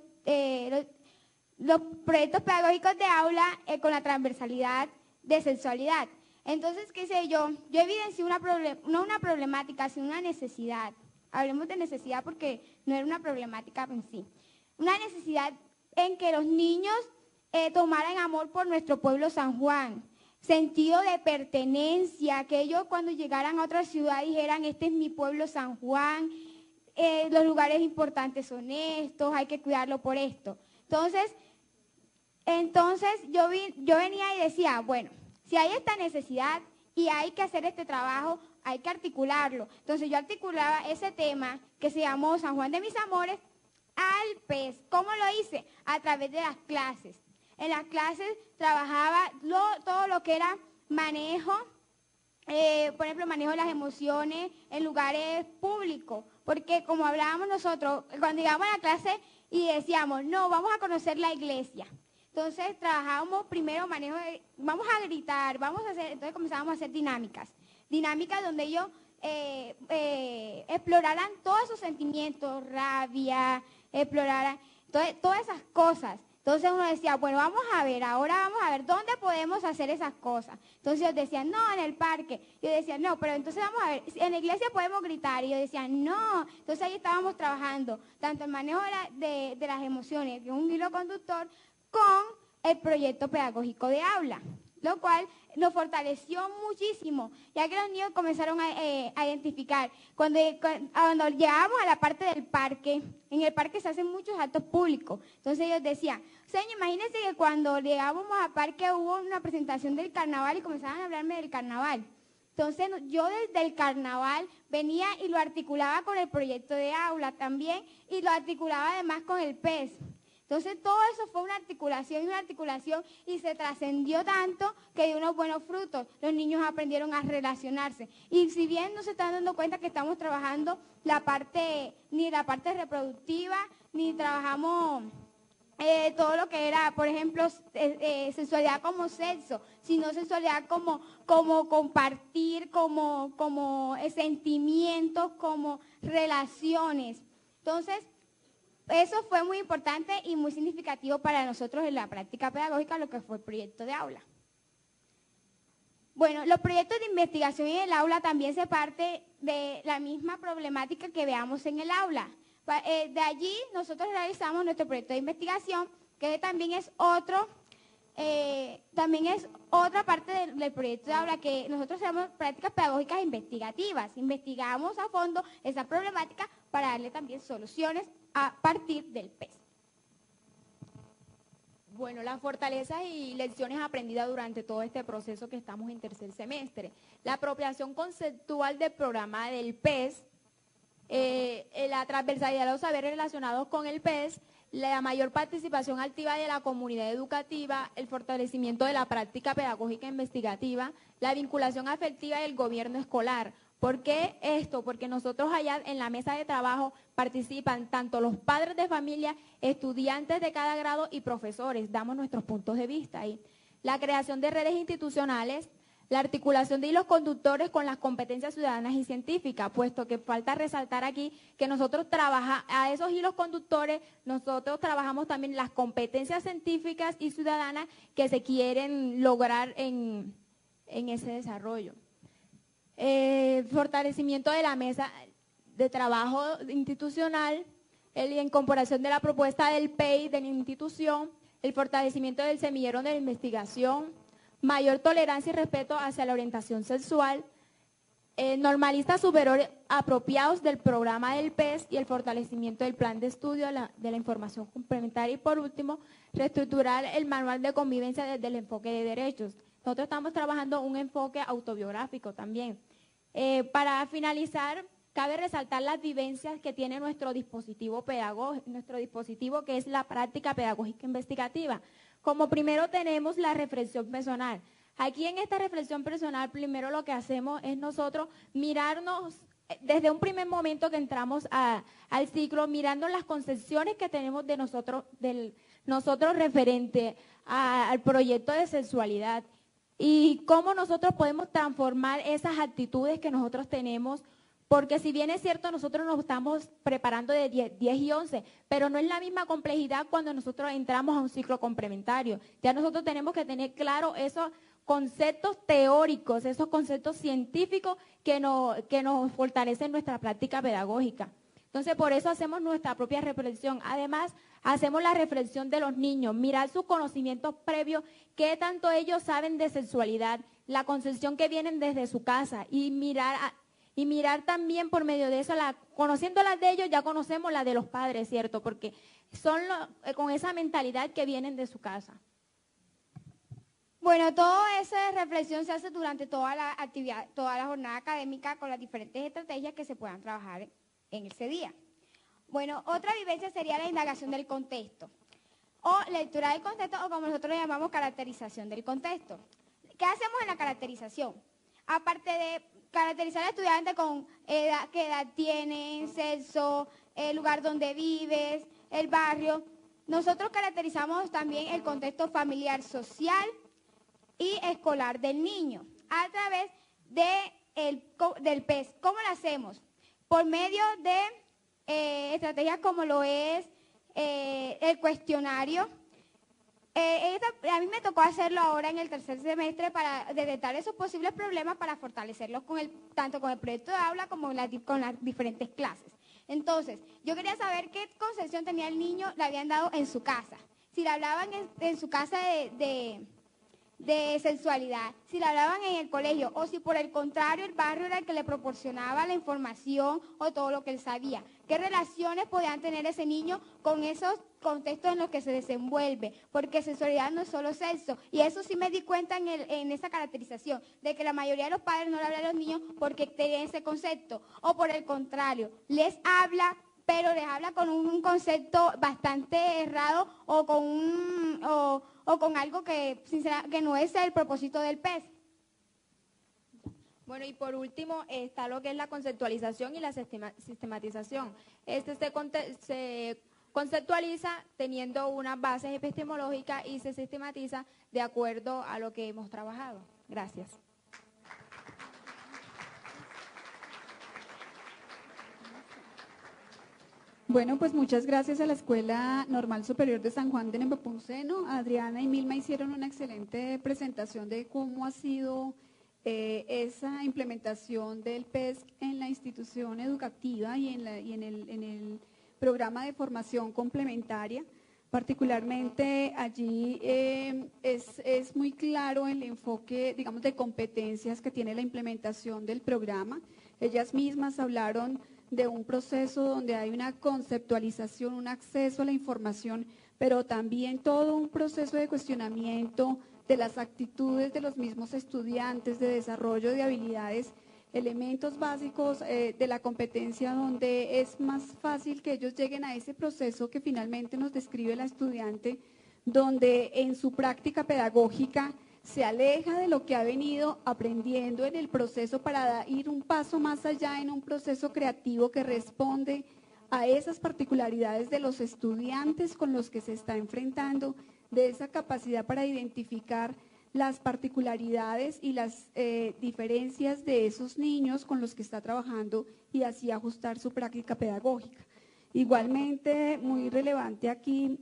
proyectos pedagógicos de aula con la transversalidad de sexualidad. Entonces, ¿qué sé yo? Yo evidencié no una problemática, sino una necesidad. Hablemos de necesidad porque no era una problemática en sí. Una necesidad en que los niños tomaran amor por nuestro pueblo San Juan, sentido de pertenencia, que ellos cuando llegaran a otra ciudad dijeran, este es mi pueblo San Juan, los lugares importantes son estos, hay que cuidarlo por esto. Entonces yo venía y decía, bueno, si hay esta necesidad y hay que hacer este trabajo, hay que articularlo. Entonces yo articulaba ese tema que se llamó San Juan de mis Amores al PES. ¿Cómo lo hice? A través de las clases. En las clases trabajaba todo lo que era manejo, por ejemplo, manejo de las emociones en lugares públicos. Porque como hablábamos nosotros, cuando llegamos a la clase y decíamos, no, vamos a conocer la iglesia. Entonces trabajábamos primero manejo vamos a gritar, entonces comenzábamos a hacer dinámicas donde ellos exploraran todos esos sentimientos, rabia, exploraran todas esas cosas. Entonces uno decía, bueno, ahora vamos a ver dónde podemos hacer esas cosas. Entonces ellos decían, no, en el parque. Yo decía, no, pero entonces vamos a ver, en la iglesia podemos gritar. Y yo decía, no. Entonces ahí estábamos trabajando, tanto el manejo de las emociones, que es un hilo conductor, con el proyecto pedagógico de aula, lo cual nos fortaleció muchísimo, ya que los niños comenzaron a identificar. Cuando llegábamos a la parte del parque, en el parque se hacen muchos actos públicos, entonces ellos decían, señor, imagínense que cuando llegábamos al parque hubo una presentación del carnaval y comenzaban a hablarme del carnaval. Entonces yo desde el carnaval venía y lo articulaba con el proyecto de aula también y lo articulaba además con el PES. Entonces todo eso fue una articulación y se trascendió tanto que dio unos buenos frutos. Los niños aprendieron a relacionarse. Y si bien no se están dando cuenta que estamos trabajando ni la parte reproductiva, ni trabajamos todo lo que era, por ejemplo, sensualidad como sexo, sino sensualidad como compartir, como sentimientos, como relaciones. Entonces, eso fue muy importante y muy significativo para nosotros en la práctica pedagógica, lo que fue el proyecto de aula. Bueno, los proyectos de investigación en el aula también se parte de la misma problemática que veamos en el aula. De allí nosotros realizamos nuestro proyecto de investigación, que también es otra parte del proyecto de aula, que nosotros hacemos prácticas pedagógicas investigativas. Investigamos a fondo esa problemática para darle también soluciones a partir del PES. Bueno, las fortalezas y lecciones aprendidas durante todo este proceso que estamos en tercer semestre. La apropiación conceptual del programa del PES, la transversalidad de los saberes relacionados con el PES, la mayor participación activa de la comunidad educativa, el fortalecimiento de la práctica pedagógica investigativa, la vinculación afectiva del gobierno escolar. ¿Por qué esto? Porque nosotros allá en la mesa de trabajo participan tanto los padres de familia, estudiantes de cada grado y profesores. Damos nuestros puntos de vista ahí. La creación de redes institucionales, la articulación de hilos conductores con las competencias ciudadanas y científicas, puesto que falta resaltar aquí que nosotros a esos hilos conductores, nosotros trabajamos también las competencias científicas y ciudadanas que se quieren lograr en en ese desarrollo. Fortalecimiento de la mesa de trabajo institucional, la incorporación de la propuesta del PEI de la institución, el fortalecimiento del semillero de la investigación, mayor tolerancia y respeto hacia la orientación sexual, normalistas superiores apropiados del programa del PES y el fortalecimiento del plan de estudio de la información complementaria. Y por último, reestructurar el manual de convivencia desde el enfoque de derechos. Nosotros estamos trabajando un enfoque autobiográfico también. Para finalizar, cabe resaltar las vivencias que tiene nuestro dispositivo pedagógico, nuestro dispositivo que es la práctica pedagógica investigativa. Como primero tenemos la reflexión personal. Aquí en esta reflexión personal, primero lo que hacemos es nosotros mirarnos, desde un primer momento que entramos al ciclo, mirando las concepciones que tenemos de nosotros referente al proyecto de sexualidad y cómo nosotros podemos transformar esas actitudes que nosotros tenemos, porque si bien es cierto, nosotros nos estamos preparando de 10 y 11, pero no es la misma complejidad cuando nosotros entramos a un ciclo complementario. Ya nosotros tenemos que tener claro esos conceptos teóricos, esos conceptos científicos que nos fortalecen nuestra práctica pedagógica. Entonces, por eso hacemos nuestra propia reflexión. Además, hacemos la reflexión de los niños, mirar sus conocimientos previos, qué tanto ellos saben de sexualidad, la concepción que vienen desde su casa y mirar también por medio de eso, conociendo las de ellos, ya conocemos las de los padres, ¿cierto? Porque son con esa mentalidad que vienen de su casa. Bueno, toda esa reflexión se hace durante toda la actividad, toda la jornada académica con las diferentes estrategias que se puedan trabajar en ese día. Bueno, otra vivencia sería la indagación del contexto o lectura del contexto o como nosotros le llamamos caracterización del contexto. ¿Qué hacemos en la caracterización? Aparte de caracterizar al estudiante con qué edad tiene, sexo, el lugar donde vives, el barrio, nosotros caracterizamos también el contexto familiar, social y escolar del niño a través del PES. ¿Cómo lo hacemos? Por medio de estrategias como lo es el cuestionario. A mí me tocó hacerlo ahora en el tercer semestre para detectar esos posibles problemas para fortalecerlos tanto con el proyecto de aula como con las diferentes clases. Entonces, yo quería saber qué concepción tenía el niño, le habían dado en su casa. Si le hablaban en su casa de sexualidad, si le hablaban en el colegio o si por el contrario el barrio era el que le proporcionaba la información o todo lo que él sabía. ¿Qué relaciones podían tener ese niño con esos contextos en los que se desenvuelve? Porque sexualidad no es solo sexo y eso sí me di cuenta en esa caracterización, de que la mayoría de los padres no le hablan a los niños porque tienen ese concepto o por el contrario, les habla pero les habla con un concepto bastante errado o con algo que no es el propósito del PES. Bueno, y por último está lo que es la conceptualización y la sistematización. Se conceptualiza teniendo unas bases epistemológicas y se sistematiza de acuerdo a lo que hemos trabajado. Gracias. Bueno, pues muchas gracias a la Escuela Normal Superior de San Juan de Nepomuceno. Adriana y Milma hicieron una excelente presentación de cómo ha sido esa implementación del PES en la institución educativa y en el programa de formación complementaria. Particularmente allí es muy claro el enfoque, digamos, de competencias que tiene la implementación del programa. Ellas mismas hablaron de un proceso donde hay una conceptualización, un acceso a la información, pero también todo un proceso de cuestionamiento de las actitudes de los mismos estudiantes, de desarrollo de habilidades, elementos básicos de la competencia donde es más fácil que ellos lleguen a ese proceso que finalmente nos describe la estudiante, donde en su práctica pedagógica se aleja de lo que ha venido aprendiendo en el proceso para ir un paso más allá en un proceso creativo que responde a esas particularidades de los estudiantes con los que se está enfrentando, de esa capacidad para identificar las particularidades y las diferencias de esos niños con los que está trabajando y así ajustar su práctica pedagógica. Igualmente, muy relevante aquí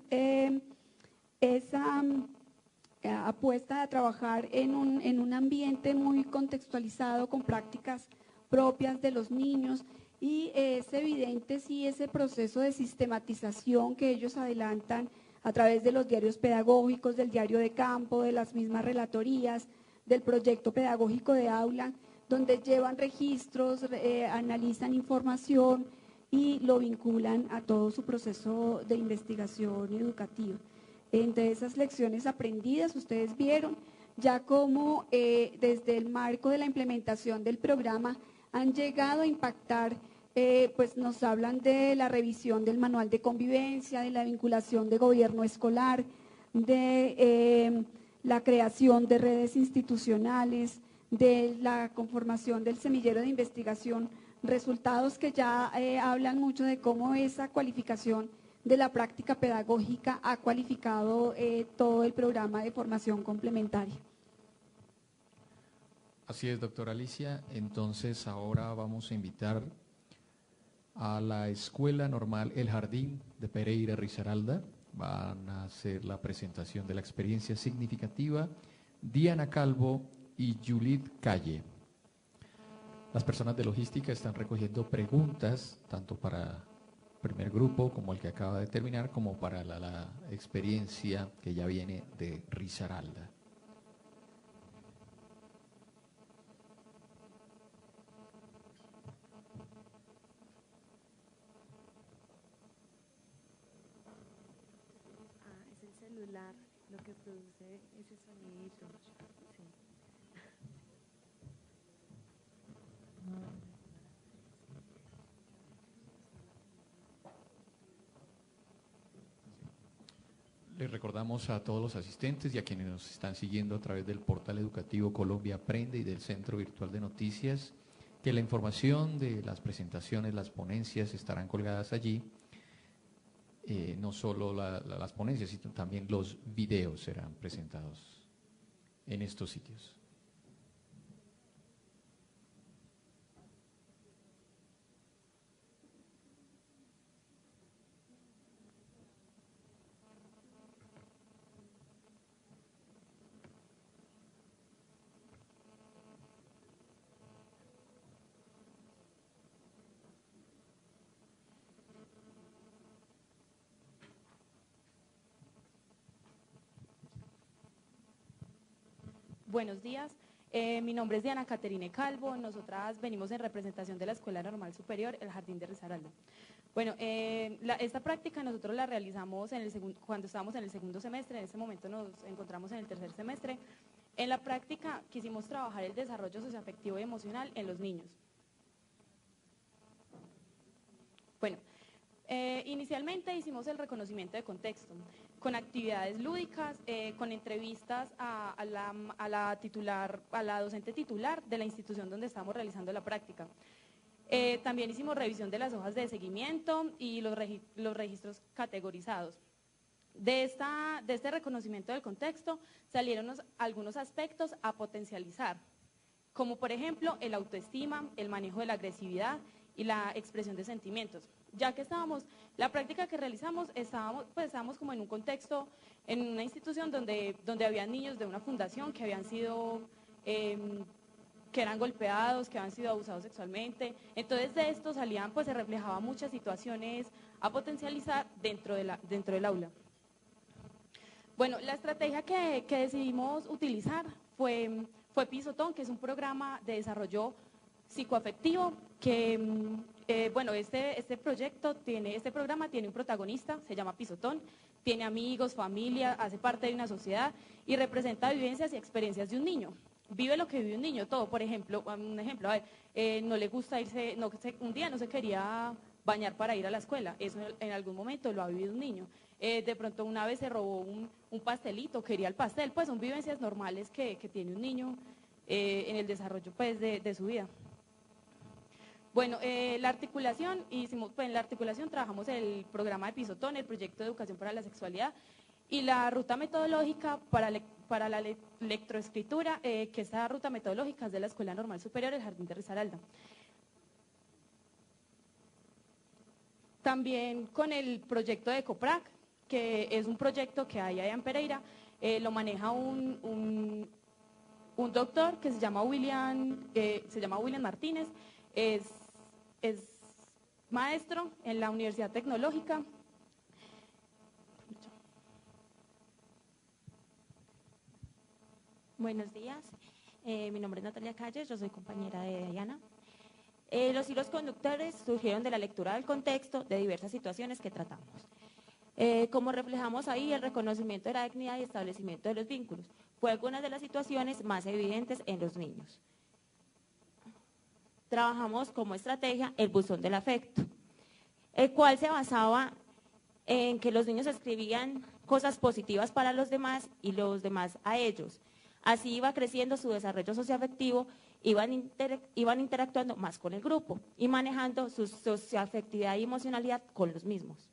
apuesta a trabajar en un ambiente muy contextualizado, con prácticas propias de los niños, y es evidente sí ese proceso de sistematización que ellos adelantan a través de los diarios pedagógicos, del diario de campo, de las mismas relatorías, del proyecto pedagógico de aula, donde llevan registros, analizan información y lo vinculan a todo su proceso de investigación educativa. Entre esas lecciones aprendidas, ustedes vieron ya cómo desde el marco de la implementación del programa han llegado a impactar, pues nos hablan de la revisión del manual de convivencia, de la vinculación de gobierno escolar, de la creación de redes institucionales, de la conformación del semillero de investigación, resultados que ya hablan mucho de cómo esa cualificación de la práctica pedagógica ha cualificado todo el programa de formación complementaria. Así es, doctora Alicia. Entonces ahora vamos a invitar a la Escuela Normal El Jardín de Pereira Risaralda. Van a hacer la presentación de la experiencia significativa Diana Calvo y Juliet Calle. Las personas de logística están recogiendo preguntas, tanto para el primer grupo como el que acaba de terminar, como para la experiencia que ya viene de Risaralda. Es el celular lo que produce ese sonidito. Sí. Les recordamos a todos los asistentes y a quienes nos están siguiendo a través del portal educativo Colombia Aprende y del Centro Virtual de Noticias que la información de las presentaciones, las ponencias estarán colgadas allí. No solo las ponencias, sino también los videos serán presentados en estos sitios. Buenos días, mi nombre es Diana Caterine Calvo, nosotras venimos en representación de la Escuela Normal Superior, El Jardín de Risaralda. Bueno, esta práctica nosotros la realizamos cuando estábamos en el segundo semestre, en este momento nos encontramos en el tercer semestre. En la práctica quisimos trabajar el desarrollo socioafectivo y emocional en los niños. Bueno, inicialmente hicimos el reconocimiento de contexto, con actividades lúdicas, con entrevistas a la docente titular de la institución donde estamos realizando la práctica. También hicimos revisión de las hojas de seguimiento y los registros categorizados. De este reconocimiento del contexto salieron algunos aspectos a potencializar, como por ejemplo el autoestima, el manejo de la agresividad y la expresión de sentimientos. Ya que la práctica que realizamos, estábamos como en un contexto, en una institución donde había niños de una fundación que habían sido, que eran golpeados, que habían sido abusados sexualmente. Entonces de esto salían, pues se reflejaban muchas situaciones a potencializar dentro del aula. Bueno, la estrategia que decidimos utilizar fue Pisotón, que es un programa de desarrollo psicoafectivo que, bueno, este programa tiene un protagonista, se llama Pisotón, tiene amigos, familia, hace parte de una sociedad y representa vivencias y experiencias de un niño. Vive lo que vive un niño, todo, por ejemplo, no le gusta irse, un día no se quería bañar para ir a la escuela, eso en algún momento lo ha vivido un niño. De pronto una vez se robó un pastelito, quería el pastel, pues son vivencias normales que tiene un niño en el desarrollo pues, de su vida. Bueno, la articulación, en la articulación trabajamos el programa de Pisotón, el proyecto de educación para la sexualidad y la ruta metodológica para la lectoescritura, que esta ruta metodológica es de la Escuela Normal Superior, El Jardín de Risaralda. También con el proyecto de ECOPRAC, que es un proyecto que hay allá en Pereira, lo maneja un doctor que se llama William Martínez, es maestro en la Universidad Tecnológica. Buenos días, mi nombre es Natalia Calles, yo soy compañera de Diana. Los hilos conductores surgieron de la lectura del contexto de diversas situaciones que tratamos. Como reflejamos ahí, el reconocimiento de la dignidad y establecimiento de los vínculos fue algunas de las situaciones más evidentes en los niños. Trabajamos como estrategia el buzón del afecto, el cual se basaba en que los niños escribían cosas positivas para los demás y los demás a ellos. Así iba creciendo su desarrollo socioafectivo, iban interactuando más con el grupo y manejando su socioafectividad y emocionalidad con los mismos.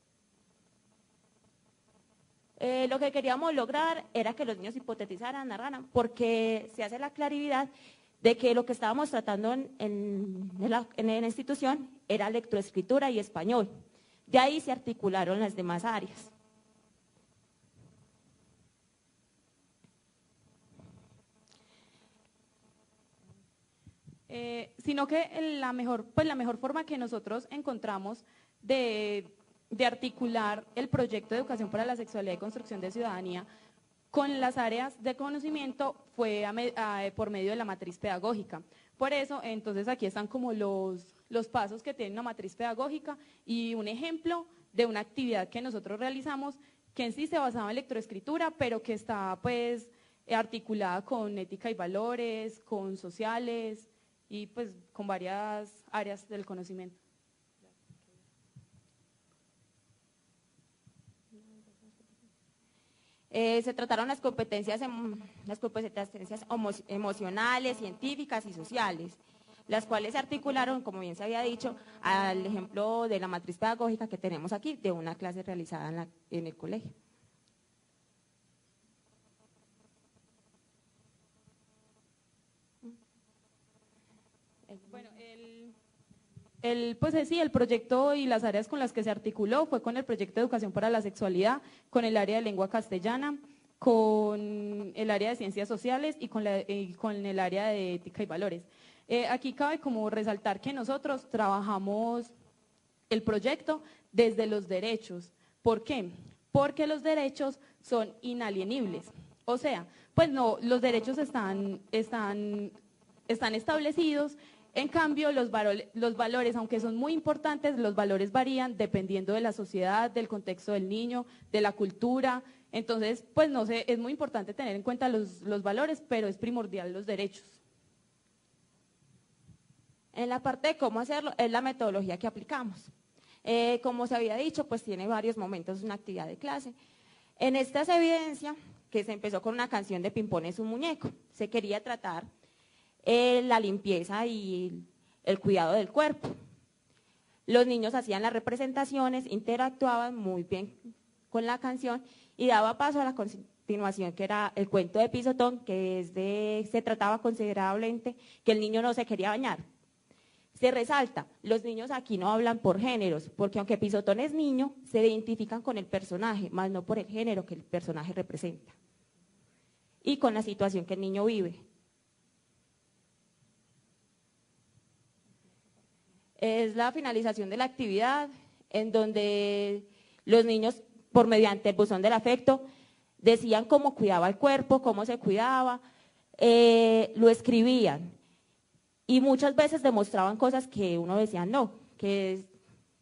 Lo que queríamos lograr era que los niños hipotetizaran, narraran, porque se hace la claridad de que lo que estábamos tratando en la institución era lectoescritura y español. De ahí se articularon las demás áreas. Sino que la mejor forma que nosotros encontramos de articular el proyecto de educación para la sexualidad y construcción de ciudadanía con las áreas de conocimiento fue por medio de la matriz pedagógica. Por eso, entonces aquí están como los pasos que tiene una matriz pedagógica y un ejemplo de una actividad que nosotros realizamos que en sí se basaba en lectoescritura, pero que está pues articulada con ética y valores, con sociales y pues con varias áreas del conocimiento. Se trataron las competencias emocionales, científicas y sociales, las cuales se articularon, como bien se había dicho, al ejemplo de la matriz pedagógica que tenemos aquí, de una clase realizada en el colegio. Bueno, el proyecto y las áreas con las que se articuló fue con el proyecto de educación para la sexualidad, con el área de lengua castellana, con el área de ciencias sociales y con el área de ética y valores. Aquí cabe como resaltar que nosotros trabajamos el proyecto desde los derechos. ¿Por qué? Porque los derechos son inalienibles. O sea, pues no, los derechos están establecidos. En cambio, los valores, aunque son muy importantes, los valores varían dependiendo de la sociedad, del contexto del niño, de la cultura. Entonces, pues no sé, es muy importante tener en cuenta los valores, pero es primordial los derechos. En la parte de cómo hacerlo, es la metodología que aplicamos. Como se había dicho, pues tiene varios momentos una actividad de clase. En esta se evidencia que se empezó con una canción de Pimpón es un muñeco. Se quería tratar la limpieza y el cuidado del cuerpo. Los niños hacían las representaciones, interactuaban muy bien con la canción y daba paso a la continuación, que era el cuento de Pisotón, que se trataba considerablemente que el niño no se quería bañar. Se resalta, los niños aquí no hablan por géneros, porque aunque Pisotón es niño, se identifican con el personaje, más no por el género que el personaje representa. Y con la situación que el niño vive. Es la finalización de la actividad en donde los niños, por mediante el buzón del afecto, decían cómo cuidaba el cuerpo, cómo se cuidaba, lo escribían y muchas veces demostraban cosas que uno decía no, que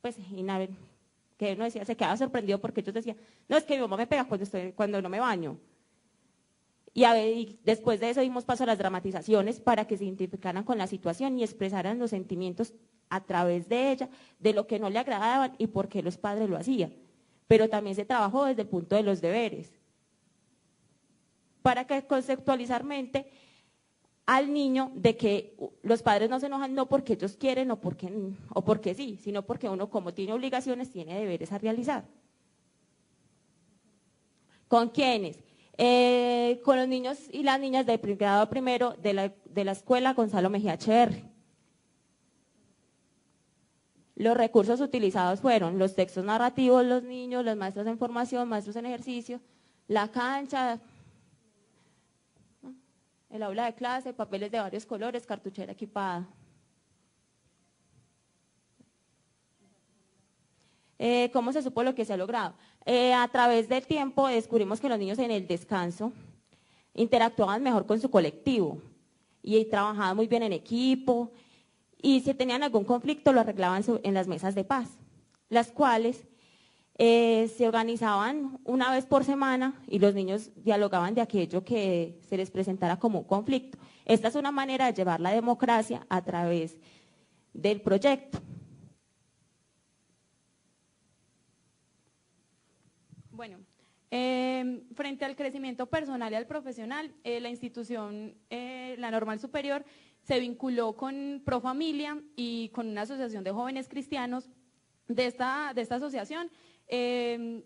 uno decía, se quedaba sorprendido porque ellos decían, no, es que mi mamá me pega cuando no me baño. Y después de eso dimos paso a las dramatizaciones para que se identificaran con la situación y expresaran los sentimientos a través de ella, de lo que no le agradaban y por qué los padres lo hacían. Pero también se trabajó desde el punto de los deberes, para que conceptualizarmente al niño de que los padres no se enojan no porque ellos quieren o porque sí, sino porque uno como tiene obligaciones tiene deberes a realizar. ¿Con quiénes? Con los niños y las niñas de grado primero de la escuela Gonzalo Mejía Echeverri. Los recursos utilizados fueron los textos narrativos, los niños, los maestros en formación, maestros en ejercicio, la cancha, el aula de clase, papeles de varios colores, cartuchera equipada. ¿Cómo se supo lo que se ha logrado? A través del tiempo descubrimos que los niños en el descanso interactuaban mejor con su colectivo y trabajaban muy bien en equipo, y si tenían algún conflicto lo arreglaban en las mesas de paz, las cuales se organizaban una vez por semana y los niños dialogaban de aquello que se les presentara como un conflicto. Esta es una manera de llevar la democracia a través del proyecto. Bueno, frente al crecimiento personal y al profesional, la institución, la Normal Superior, se vinculó con Profamilia y con una asociación de jóvenes cristianos. De esta asociación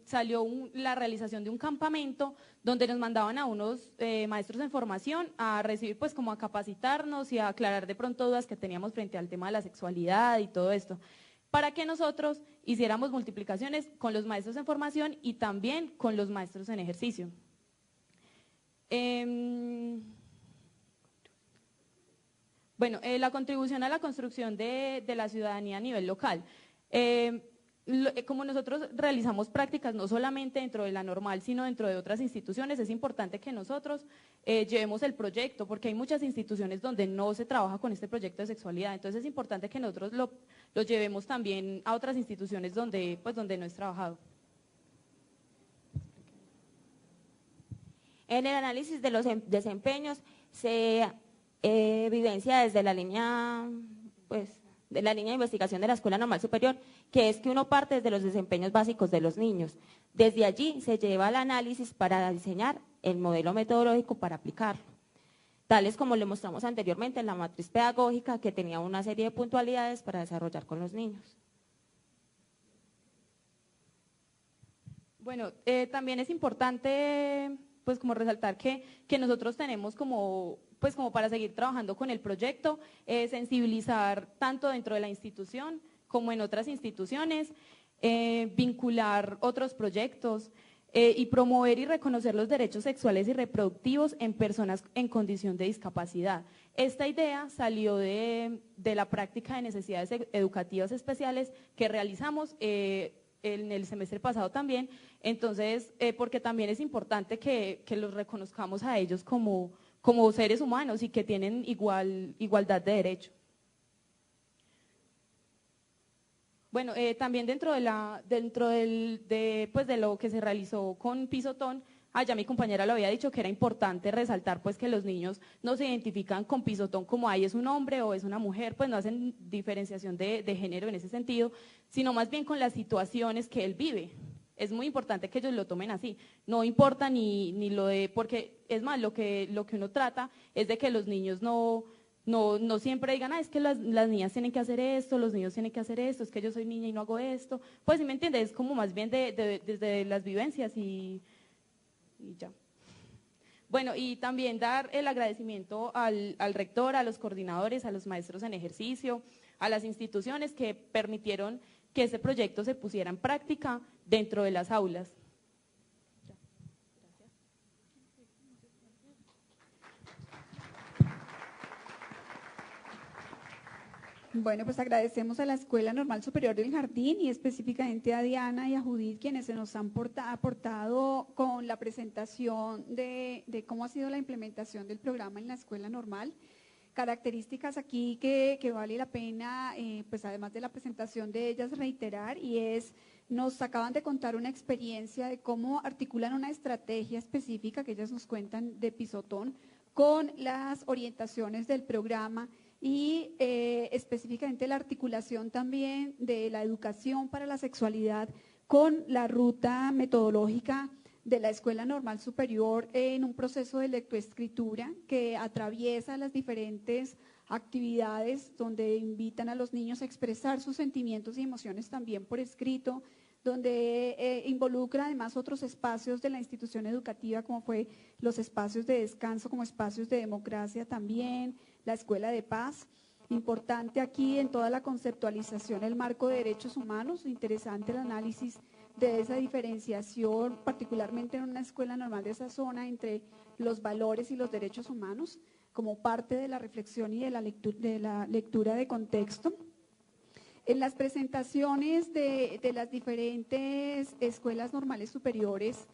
salió la realización de un campamento donde nos mandaban a unos maestros en formación a recibir, pues como a capacitarnos y a aclarar de pronto dudas que teníamos frente al tema de la sexualidad y todo esto, para que nosotros hiciéramos multiplicaciones con los maestros en formación y también con los maestros en ejercicio. Bueno, la contribución a la construcción de la ciudadanía a nivel local. Como nosotros realizamos prácticas no solamente dentro de la Normal, sino dentro de otras instituciones, es importante que nosotros llevemos el proyecto, porque hay muchas instituciones donde no se trabaja con este proyecto de sexualidad, entonces es importante que nosotros lo llevemos también a otras instituciones donde no es trabajado. En el análisis de los desempeños se evidencia desde la línea, de la línea de investigación de la Escuela Normal Superior, que es que uno parte desde los desempeños básicos de los niños. Desde allí se lleva al análisis para diseñar el modelo metodológico para aplicarlo, tales como le mostramos anteriormente en la matriz pedagógica, que tenía una serie de puntualidades para desarrollar con los niños. Bueno, también es importante pues como resaltar que nosotros tenemos como para seguir trabajando con el proyecto, sensibilizar tanto dentro de la institución como en otras instituciones, vincular otros proyectos y promover y reconocer los derechos sexuales y reproductivos en personas en condición de discapacidad. Esta idea salió de la práctica de necesidades educativas especiales que realizamos en el semestre pasado también, entonces, porque también es importante que los reconozcamos a ellos como seres humanos y que tienen igualdad de derecho. Bueno, también dentro de lo que se realizó con Pisotón, ya mi compañera lo había dicho que era importante resaltar pues que los niños no se identifican con Pisotón como ahí es un hombre o es una mujer, pues no hacen diferenciación de género en ese sentido, sino más bien con las situaciones que él vive. Es muy importante que ellos lo tomen así, no importa ni lo de, porque es más, lo que uno trata es de que los niños no siempre digan, es que las niñas tienen que hacer esto, los niños tienen que hacer esto, es que yo soy niña y no hago esto, pues ¿sí me entiendes? Es como más bien desde las vivencias y ya. Bueno, y también dar el agradecimiento al rector, a los coordinadores, a los maestros en ejercicio, a las instituciones que permitieron que ese proyecto se pusiera en práctica dentro de las aulas. Bueno, pues agradecemos a la Escuela Normal Superior del Jardín y específicamente a Diana y a Judith, quienes se nos han aportado con la presentación de cómo ha sido la implementación del programa en la Escuela Normal. Características aquí que vale la pena, pues además de la presentación de ellas, reiterar, y nos acaban de contar una experiencia de cómo articulan una estrategia específica que ellas nos cuentan de Pisotón con las orientaciones del programa y específicamente la articulación también de la educación para la sexualidad con la ruta metodológica de la Escuela Normal Superior en un proceso de lectoescritura que atraviesa las diferentes actividades donde invitan a los niños a expresar sus sentimientos y emociones también por escrito, donde involucra además otros espacios de la institución educativa como fue los espacios de descanso, como espacios de democracia también, la Escuela de Paz. Importante aquí en toda la conceptualización el marco de derechos humanos, interesante el análisis de esa diferenciación, particularmente en una escuela normal de esa zona, entre los valores y los derechos humanos como parte de la reflexión y de la lectura de contexto. En las presentaciones de las diferentes escuelas normales superiores,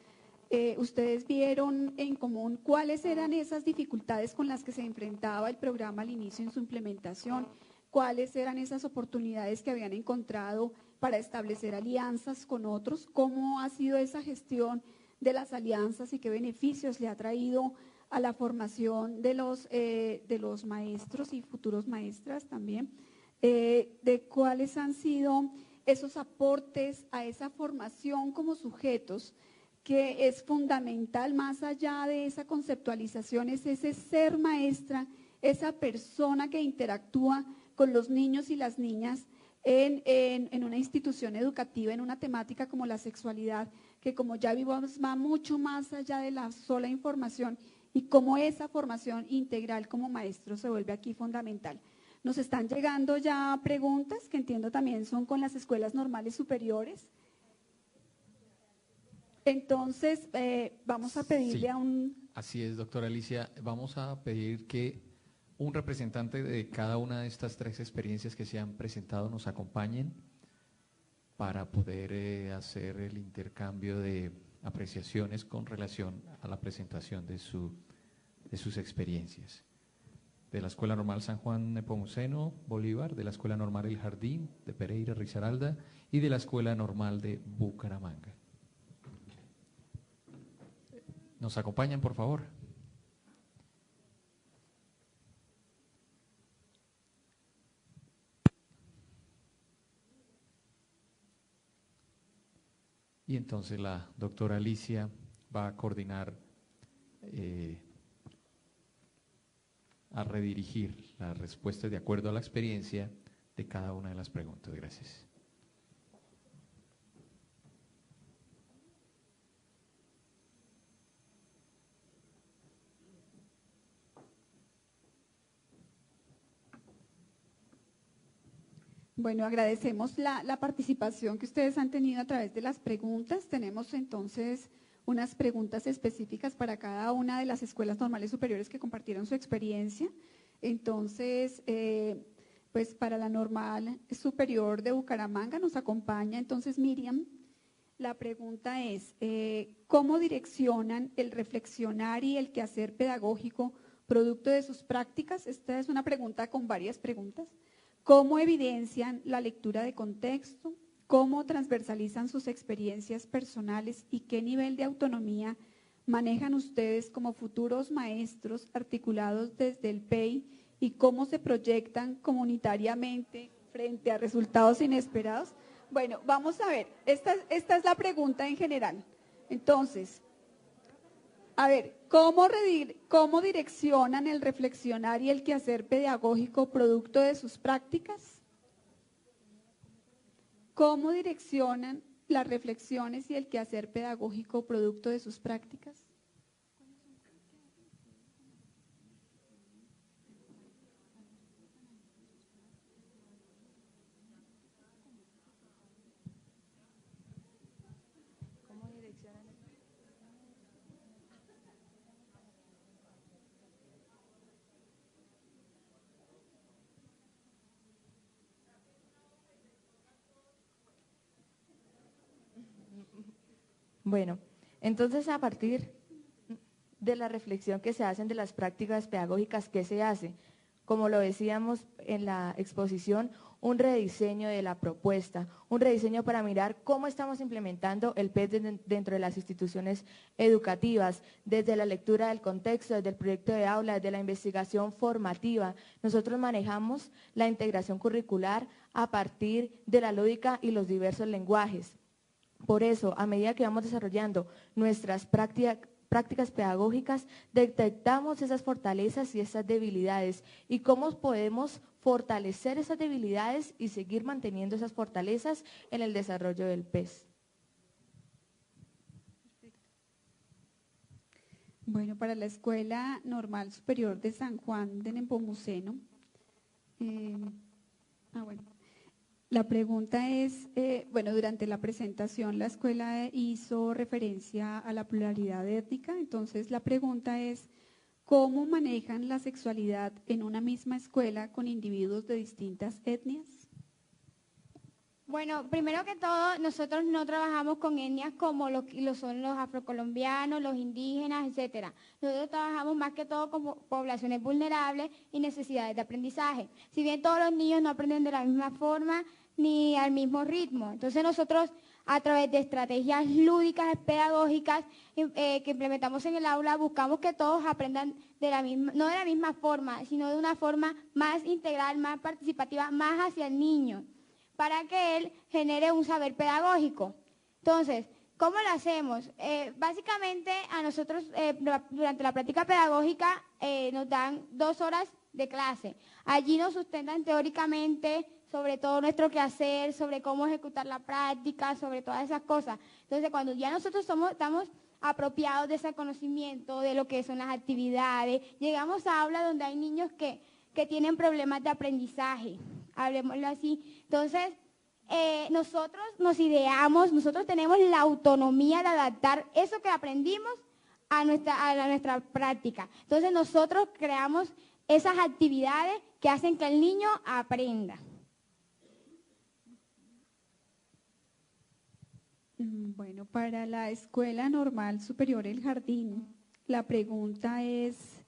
ustedes vieron en común cuáles eran esas dificultades con las que se enfrentaba el programa al inicio en su implementación, cuáles eran esas oportunidades que habían encontrado para establecer alianzas con otros, cómo ha sido esa gestión de las alianzas y qué beneficios le ha traído a la formación de los maestros y futuros maestras también, de cuáles han sido esos aportes a esa formación como sujetos, que es fundamental más allá de esa conceptualización, es ese ser maestra, esa persona que interactúa con los niños y las niñas en una institución educativa, en una temática como la sexualidad, que como ya vimos va mucho más allá de la sola información y cómo esa formación integral como maestro se vuelve aquí fundamental. Nos están llegando ya preguntas que entiendo también son con las escuelas normales superiores. Entonces, vamos a pedirle a un… Así es, doctora Alicia. Vamos a pedir que un representante de cada una de estas 3 experiencias que se han presentado nos acompañen para poder hacer el intercambio de apreciaciones con relación a la presentación de sus experiencias. De la Escuela Normal San Juan Nepomuceno Bolívar, de la Escuela Normal El Jardín de Pereira Risaralda y de la Escuela Normal de Bucaramanga. ¿Nos acompañan, por favor? Y entonces la doctora Alicia va a coordinar, a redirigir las respuestas de acuerdo a la experiencia de cada una de las preguntas. Gracias. Bueno, agradecemos la participación que ustedes han tenido a través de las preguntas. Tenemos entonces unas preguntas específicas para cada una de las escuelas normales superiores que compartieron su experiencia. Entonces, pues para la Normal Superior de Bucaramanga nos acompaña entonces Miriam. La pregunta es, ¿cómo direccionan el reflexionar y el quehacer pedagógico producto de sus prácticas? Esta es una pregunta con varias preguntas. ¿Cómo evidencian la lectura de contexto? ¿Cómo transversalizan sus experiencias personales? ¿Y qué nivel de autonomía manejan ustedes como futuros maestros articulados desde el PEI? ¿Y cómo se proyectan comunitariamente frente a resultados inesperados? Bueno, vamos a ver, esta es la pregunta en general. Entonces, a ver, ¿cómo direccionan el reflexionar y el quehacer pedagógico producto de sus prácticas? ¿Cómo direccionan las reflexiones y el quehacer pedagógico producto de sus prácticas? Bueno, entonces a partir de la reflexión que se hacen de las prácticas pedagógicas, ¿qué se hace? Como lo decíamos en la exposición, un rediseño de la propuesta, un rediseño para mirar cómo estamos implementando el PES dentro de las instituciones educativas, desde la lectura del contexto, desde el proyecto de aula, desde la investigación formativa. Nosotros manejamos la integración curricular a partir de la lúdica y los diversos lenguajes. Por eso, a medida que vamos desarrollando nuestras prácticas pedagógicas, detectamos esas fortalezas y esas debilidades y cómo podemos fortalecer esas debilidades y seguir manteniendo esas fortalezas en el desarrollo del PES. Bueno, para la Escuela Normal Superior de San Juan de Nepomuceno, La pregunta es, bueno, durante la presentación la escuela hizo referencia a la pluralidad étnica, entonces la pregunta es, ¿cómo manejan la sexualidad en una misma escuela con individuos de distintas etnias? Bueno, primero que todo, nosotros no trabajamos con etnias como lo son los afrocolombianos, los indígenas, etcétera. Nosotros trabajamos más que todo con poblaciones vulnerables y necesidades de aprendizaje. Si bien todos los niños no aprenden de la misma forma ni al mismo ritmo, entonces nosotros a través de estrategias lúdicas, pedagógicas que implementamos en el aula, buscamos que todos aprendan de la misma, no de la misma forma, sino de una forma más integral, más participativa, más hacia el niño, para que él genere un saber pedagógico. Entonces, ¿cómo lo hacemos? Básicamente a nosotros durante la práctica pedagógica nos dan 2 horas de clase. Allí nos sustentan teóricamente sobre todo nuestro quehacer, sobre cómo ejecutar la práctica, sobre todas esas cosas. Entonces, cuando ya nosotros estamos apropiados de ese conocimiento, de lo que son las actividades, llegamos a aulas donde hay niños que tienen problemas de aprendizaje, hablemoslo así. Entonces, nosotros nos ideamos, nosotros tenemos la autonomía de adaptar eso que aprendimos a nuestra práctica. Entonces, nosotros creamos esas actividades que hacen que el niño aprenda. Bueno, para la Escuela Normal Superior El Jardín, la pregunta es,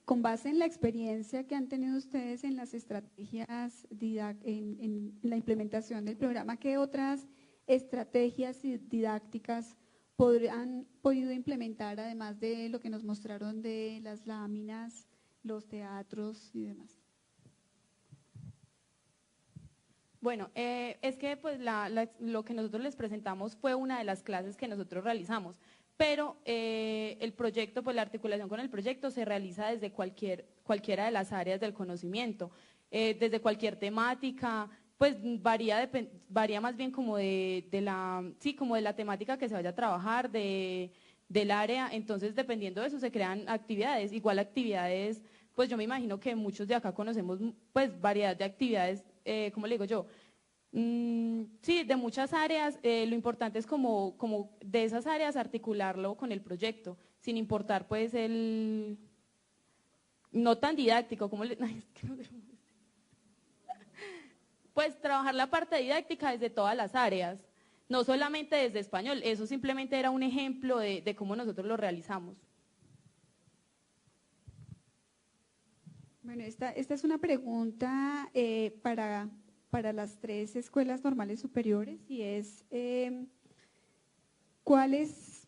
con base en la experiencia que han tenido ustedes en las estrategias, en la implementación del programa, ¿qué otras estrategias didácticas han podido implementar, además de lo que nos mostraron de las láminas, los teatros y demás? Bueno, es que pues lo que nosotros les presentamos fue una de las clases que nosotros realizamos, pero el proyecto, pues la articulación con el proyecto se realiza desde cualquiera de las áreas del conocimiento, desde cualquier temática, pues varía más bien como como de la temática que se vaya a trabajar, del área. Entonces dependiendo de eso se crean actividades, igual actividades, pues yo me imagino que muchos de acá conocemos pues variedad de actividades, ¿cómo le digo yo? Sí, de muchas áreas. Lo importante es como de esas áreas articularlo con el proyecto, sin importar pues no tan didáctico como pues trabajar la parte didáctica desde todas las áreas, no solamente desde español. Eso simplemente era un ejemplo de cómo nosotros lo realizamos. Bueno, esta es una pregunta para las 3 escuelas normales superiores y es, ¿cuáles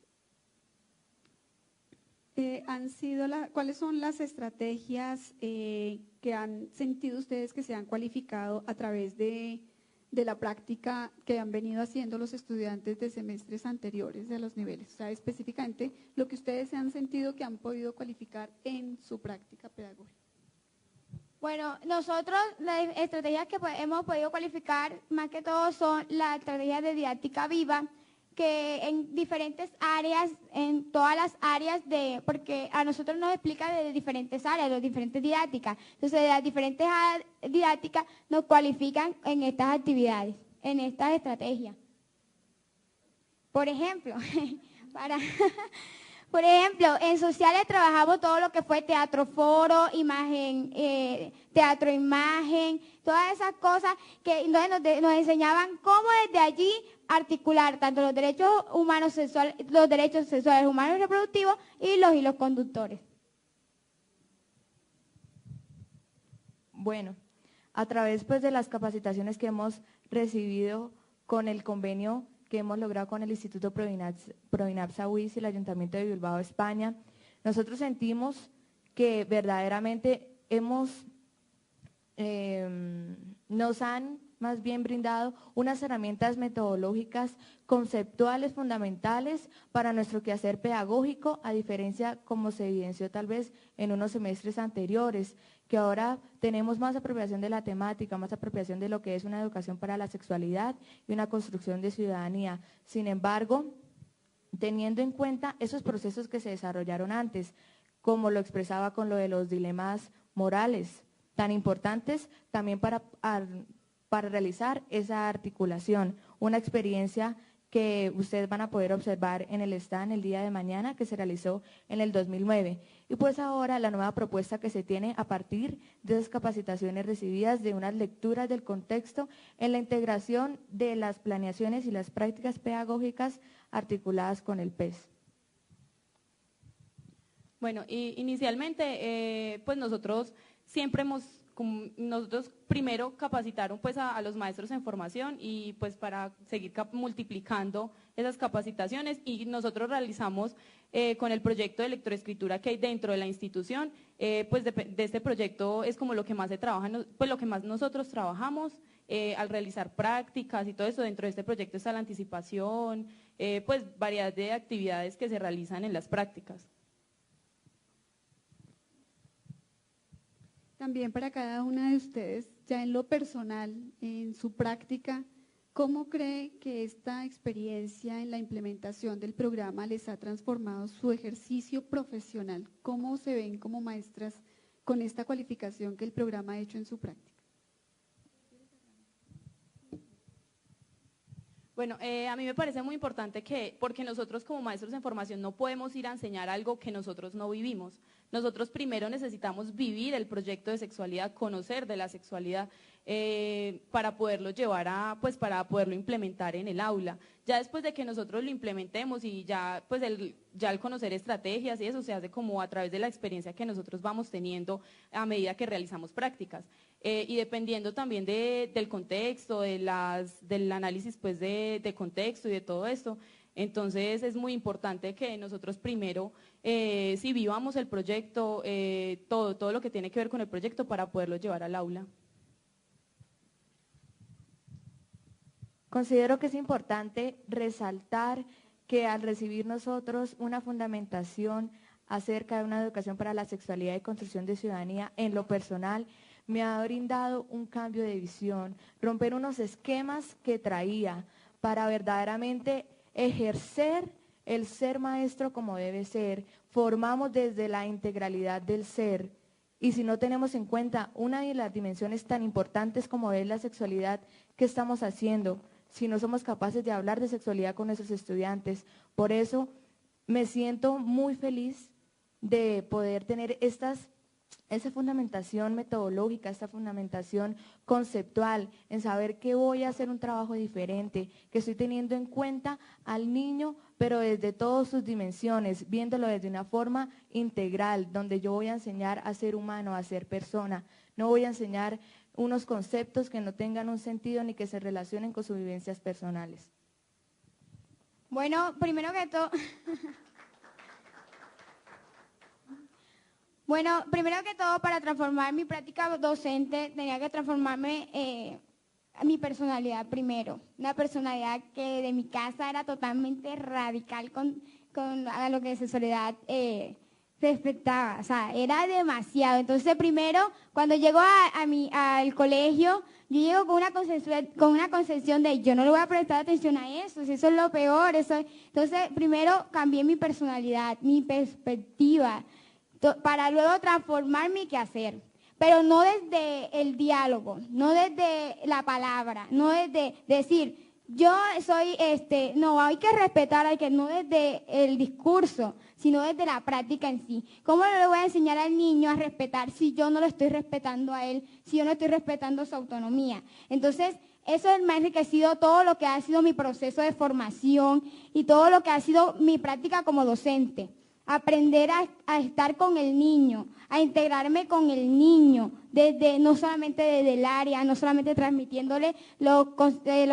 son las estrategias que han sentido ustedes que se han cualificado a través de la práctica que han venido haciendo los estudiantes de semestres anteriores de los niveles? O sea, específicamente lo que ustedes se han sentido que han podido cualificar en su práctica pedagógica. Bueno, nosotros las estrategias que hemos podido cualificar más que todo son las estrategias de didáctica viva, que en diferentes áreas, en todas las áreas porque a nosotros nos explica de diferentes áreas, de diferentes didácticas. Entonces, de las diferentes didácticas nos cualifican en estas actividades, en estas estrategias. Por ejemplo, Por ejemplo, en sociales trabajamos todo lo que fue teatro foro, imagen, teatro imagen, todas esas cosas que nos enseñaban cómo desde allí articular tanto los derechos humanos sexuales, los derechos sexuales humanos y reproductivos y los hilos conductores. Bueno, a través pues de las capacitaciones que hemos recibido con el convenio que hemos logrado con el Instituto Provinapsa UIS y el Ayuntamiento de Bilbao, España, nosotros sentimos que verdaderamente nos han más bien brindado unas herramientas metodológicas conceptuales fundamentales para nuestro quehacer pedagógico, a diferencia como se evidenció tal vez en unos semestres anteriores, que ahora tenemos más apropiación de la temática, más apropiación de lo que es una educación para la sexualidad y una construcción de ciudadanía. Sin embargo, teniendo en cuenta esos procesos que se desarrollaron antes, como lo expresaba con lo de los dilemas morales, tan importantes también para realizar esa articulación, una experiencia que ustedes van a poder observar en el stand el día de mañana, que se realizó en el 2009. Y pues ahora la nueva propuesta que se tiene a partir de esas capacitaciones recibidas, de unas lecturas del contexto en la integración de las planeaciones y las prácticas pedagógicas articuladas con el PES. Bueno, inicialmente, pues nosotros primero capacitaron pues a los maestros en formación y pues para seguir multiplicando esas capacitaciones, y nosotros realizamos con el proyecto de lectoescritura que hay dentro de la institución, pues de este proyecto es como lo que más se trabaja, pues lo que más nosotros trabajamos al realizar prácticas y todo eso. Dentro de este proyecto está la anticipación, pues variedad de actividades que se realizan en las prácticas. También para cada una de ustedes, ya en lo personal, en su práctica, ¿cómo cree que esta experiencia en la implementación del programa les ha transformado su ejercicio profesional? ¿Cómo se ven como maestras con esta cualificación que el programa ha hecho en su práctica? Bueno, a mí me parece muy importante porque nosotros como maestros en formación no podemos ir a enseñar algo que nosotros no vivimos. Nosotros primero necesitamos vivir el proyecto de sexualidad, conocer de la sexualidad, para poderlo llevar para poderlo implementar en el aula. Ya después de que nosotros lo implementemos y ya al conocer estrategias y eso se hace como a través de la experiencia que nosotros vamos teniendo a medida que realizamos prácticas. Y dependiendo también del contexto, del análisis pues de contexto y de todo esto, entonces es muy importante que nosotros primero si vivamos el proyecto, todo lo que tiene que ver con el proyecto para poderlo llevar al aula. Considero que es importante resaltar que al recibir nosotros una fundamentación acerca de una educación para la sexualidad y construcción de ciudadanía, en lo personal me ha brindado un cambio de visión, romper unos esquemas que traía para verdaderamente ejercer el ser maestro como debe ser. Formamos desde la integralidad del ser, y si no tenemos en cuenta una de las dimensiones tan importantes como es la sexualidad, ¿qué estamos haciendo? Si no somos capaces de hablar de sexualidad con nuestros estudiantes. Por eso me siento muy feliz de poder tener esa fundamentación metodológica, esta fundamentación conceptual, en saber que voy a hacer un trabajo diferente, que estoy teniendo en cuenta al niño, pero desde todas sus dimensiones, viéndolo desde una forma integral, donde yo voy a enseñar a ser humano, a ser persona. No voy a enseñar unos conceptos que no tengan un sentido ni que se relacionen con sus vivencias personales. Bueno, primero que todo... Bueno, primero que todo, para transformar mi práctica docente, tenía que transformarme mi personalidad primero. Una personalidad que de mi casa era totalmente radical con a lo que de sexualidad se expectaba. O sea, era demasiado. Entonces, primero, cuando llego al colegio, yo llego con una concepción de yo no le voy a prestar atención a eso, si eso es lo peor. Entonces, primero cambié mi personalidad, mi perspectiva, para luego transformar mi quehacer, pero no desde el diálogo, no desde la palabra, no desde decir, yo soy no, hay que respetar, no desde el discurso, sino desde la práctica en sí. ¿Cómo le voy a enseñar al niño a respetar si yo no lo estoy respetando a él, si yo no estoy respetando su autonomía? Entonces, eso me ha enriquecido todo lo que ha sido mi proceso de formación y todo lo que ha sido mi práctica como docente. Aprender a estar con el niño, a integrarme con el niño, no solamente desde el área, no solamente transmitiéndole los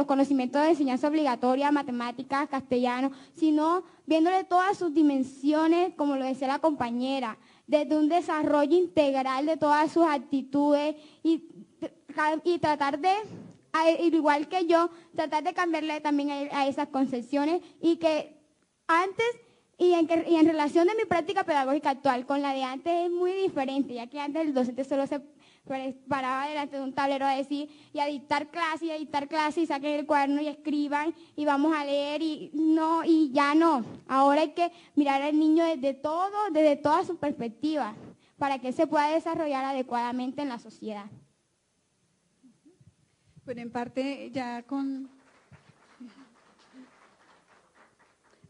conocimientos de enseñanza obligatoria, matemáticas, castellano, sino viéndole todas sus dimensiones, como lo decía la compañera, desde un desarrollo integral de todas sus actitudes y tratar de, igual que yo, tratar de cambiarle también a esas concepciones y que antes... Y en relación de mi práctica pedagógica actual con la de antes es muy diferente, ya que antes el docente solo se paraba delante de un tablero a decir y a dictar clase y saquen el cuaderno y escriban y vamos a leer y ya no. Ahora hay que mirar al niño desde toda su perspectiva para que él se pueda desarrollar adecuadamente en la sociedad. Bueno, en parte ya con...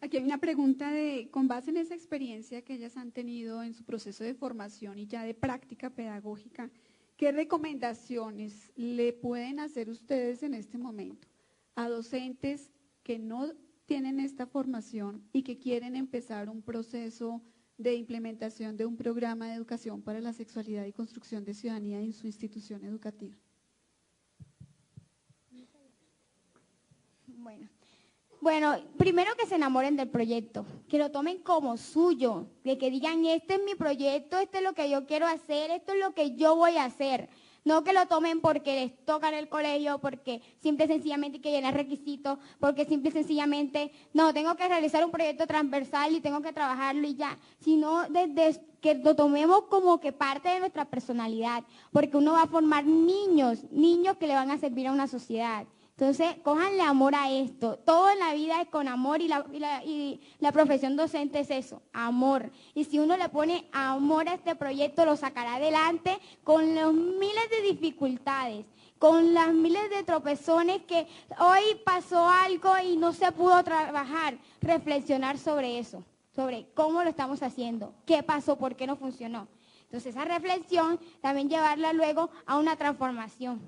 Aquí hay una pregunta con base en esa experiencia que ellas han tenido en su proceso de formación y ya de práctica pedagógica, ¿qué recomendaciones le pueden hacer ustedes en este momento a docentes que no tienen esta formación y que quieren empezar un proceso de implementación de un programa de educación para la sexualidad y construcción de ciudadanía en su institución educativa? Bueno, primero que se enamoren del proyecto, que lo tomen como suyo, de que digan, este es mi proyecto, esto es lo que yo quiero hacer, esto es lo que yo voy a hacer. No que lo tomen porque les toca en el colegio, porque simple y sencillamente hay que llenar requisitos, porque simple y sencillamente, no, tengo que realizar un proyecto transversal y tengo que trabajarlo y ya, sino desde que lo tomemos como que parte de nuestra personalidad, porque uno va a formar niños que le van a servir a una sociedad. Entonces, cójanle amor a esto. Todo en la vida es con amor y la profesión docente es eso, amor. Y si uno le pone amor a este proyecto, lo sacará adelante con los miles de dificultades, con las miles de tropezones que hoy pasó algo y no se pudo trabajar. Reflexionar sobre eso, sobre cómo lo estamos haciendo, qué pasó, por qué no funcionó. Entonces, esa reflexión también llevarla luego a una transformación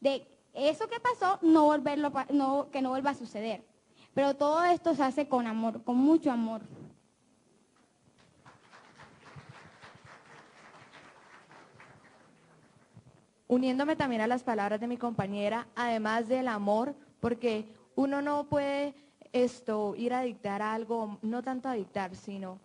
de eso que pasó, que no vuelva a suceder. Pero todo esto se hace con amor, con mucho amor. Uniéndome también a las palabras de mi compañera, además del amor, porque uno no puede ir a dictar algo, no tanto a dictar, sino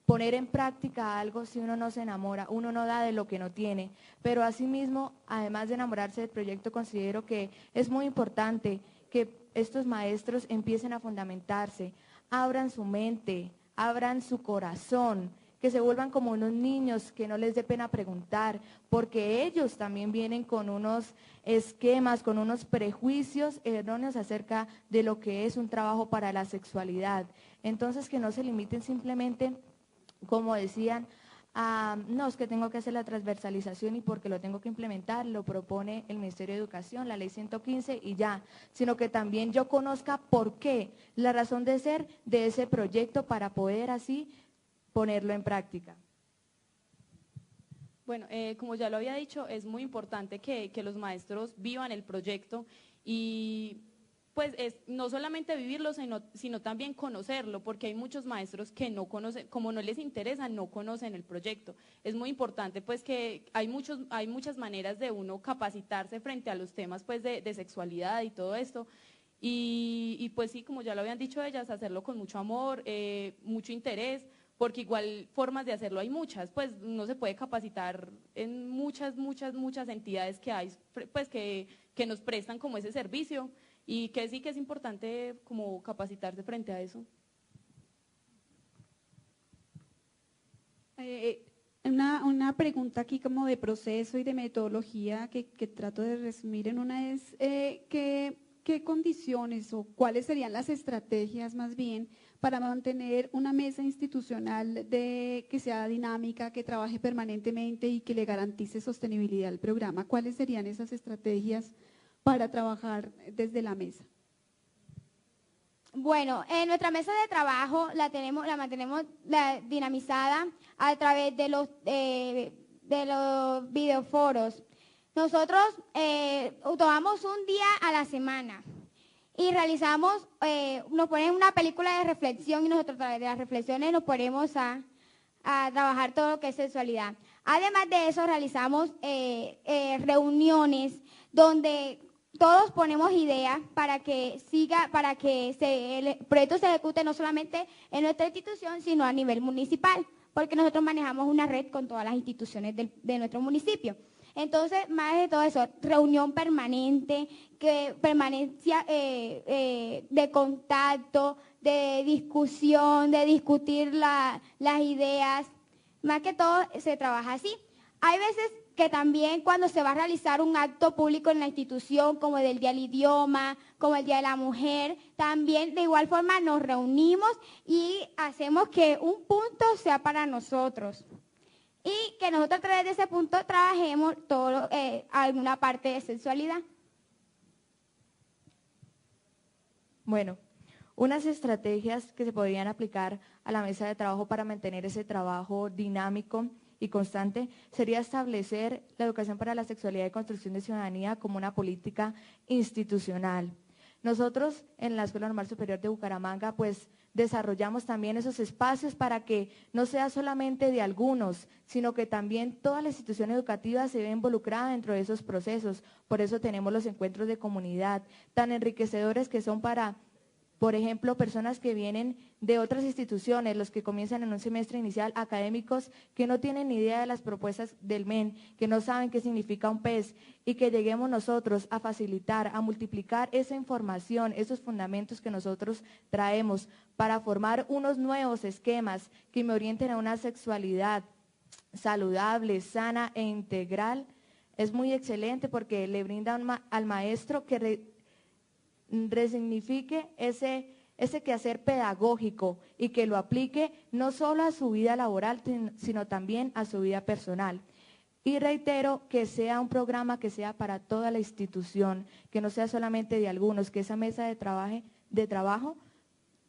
poner en práctica algo si uno no se enamora, uno no da de lo que no tiene. Pero asimismo, además de enamorarse del proyecto, considero que es muy importante que estos maestros empiecen a fundamentarse, abran su mente, abran su corazón, que se vuelvan como unos niños, que no les dé pena preguntar, porque ellos también vienen con unos esquemas, con unos prejuicios erróneos acerca de lo que es un trabajo para la sexualidad. Entonces, que no se limiten simplemente, como decían, no, es que tengo que hacer la transversalización y porque lo tengo que implementar, lo propone el Ministerio de Educación, la Ley 115 y ya, sino que también yo conozca por qué, la razón de ser de ese proyecto para poder así ponerlo en práctica. Bueno, como ya lo había dicho, es muy importante que los maestros vivan el proyecto y pues no solamente vivirlo, sino también conocerlo, porque hay muchos maestros que no conocen, como no les interesa, no conocen el proyecto. Es muy importante pues que hay muchas maneras de uno capacitarse frente a los temas pues de sexualidad y todo esto. Y pues sí, como ya lo habían dicho ellas, hacerlo con mucho amor, mucho interés, porque igual formas de hacerlo hay muchas, pues uno se puede capacitar en muchas entidades que hay, pues que nos prestan como ese servicio. Y que sí que es importante como capacitarse frente a eso. Una pregunta aquí como de proceso y de metodología que trato de resumir en una es, ¿qué condiciones o cuáles serían las estrategias más bien para mantener una mesa institucional que sea dinámica, que trabaje permanentemente y que le garantice sostenibilidad al programa? ¿Cuáles serían esas estrategias para trabajar desde la mesa? Bueno, nuestra mesa de trabajo la mantenemos dinamizada a través de los videoforos. Nosotros tomamos un día a la semana y realizamos, nos ponen una película de reflexión y nosotros a través de las reflexiones nos ponemos a trabajar todo lo que es sexualidad. Además de eso, realizamos reuniones donde todos ponemos ideas para que el proyecto se ejecute no solamente en nuestra institución, sino a nivel municipal, porque nosotros manejamos una red con todas las instituciones de nuestro municipio. Entonces, más de todo eso, reunión permanente, permanencia de contacto, de discusión, de discutir las ideas, más que todo se trabaja así. Hay veces que también cuando se va a realizar un acto público en la institución, como el Día del Idioma, como el Día de la Mujer, también de igual forma nos reunimos y hacemos que un punto sea para nosotros. Y que que nosotros a través de ese punto trabajemos todo, alguna parte de sexualidad. Bueno, unas estrategias que se podrían aplicar a la mesa de trabajo para mantener ese trabajo dinámico y constante sería establecer la educación para la sexualidad y construcción de ciudadanía como una política institucional. Nosotros en la Escuela Normal Superior de Bucaramanga pues desarrollamos también esos espacios para que no sea solamente de algunos, sino que también toda la institución educativa se ve involucrada dentro de esos procesos. Por eso tenemos los encuentros de comunidad tan enriquecedores que son para, por ejemplo, personas que vienen de otras instituciones, los que comienzan en un semestre inicial, académicos que no tienen ni idea de las propuestas del MEN, que no saben qué significa un PES, y que lleguemos nosotros a facilitar, a multiplicar esa información, esos fundamentos que nosotros traemos para formar unos nuevos esquemas que me orienten a una sexualidad saludable, sana e integral. Es muy excelente porque le brinda al maestro que resignifique ese quehacer pedagógico y que lo aplique no solo a su vida laboral, sino también a su vida personal. Y reitero que sea un programa que sea para toda la institución, que no sea solamente de algunos, que esa mesa de trabajo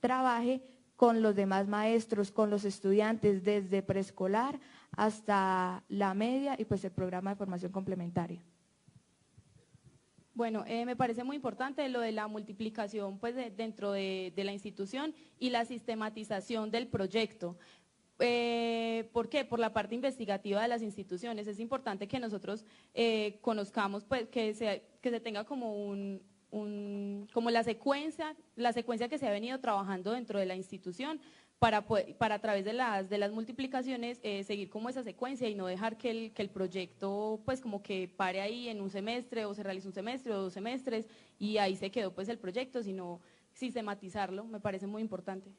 trabaje con los demás maestros, con los estudiantes, desde preescolar hasta la media y pues el programa de formación complementaria. Bueno, me parece muy importante lo de la multiplicación pues, dentro de la institución y la sistematización del proyecto. ¿Por qué? Por la parte investigativa de las instituciones. Es importante que nosotros conozcamos, pues, que se tenga como como la secuencia que se ha venido trabajando dentro de la institución para a través de las multiplicaciones seguir como esa secuencia y no dejar que el proyecto pues como que pare ahí en un semestre o se realice un semestre o 2 semestres y ahí se quedó pues el proyecto, sino sistematizarlo, me parece muy importante.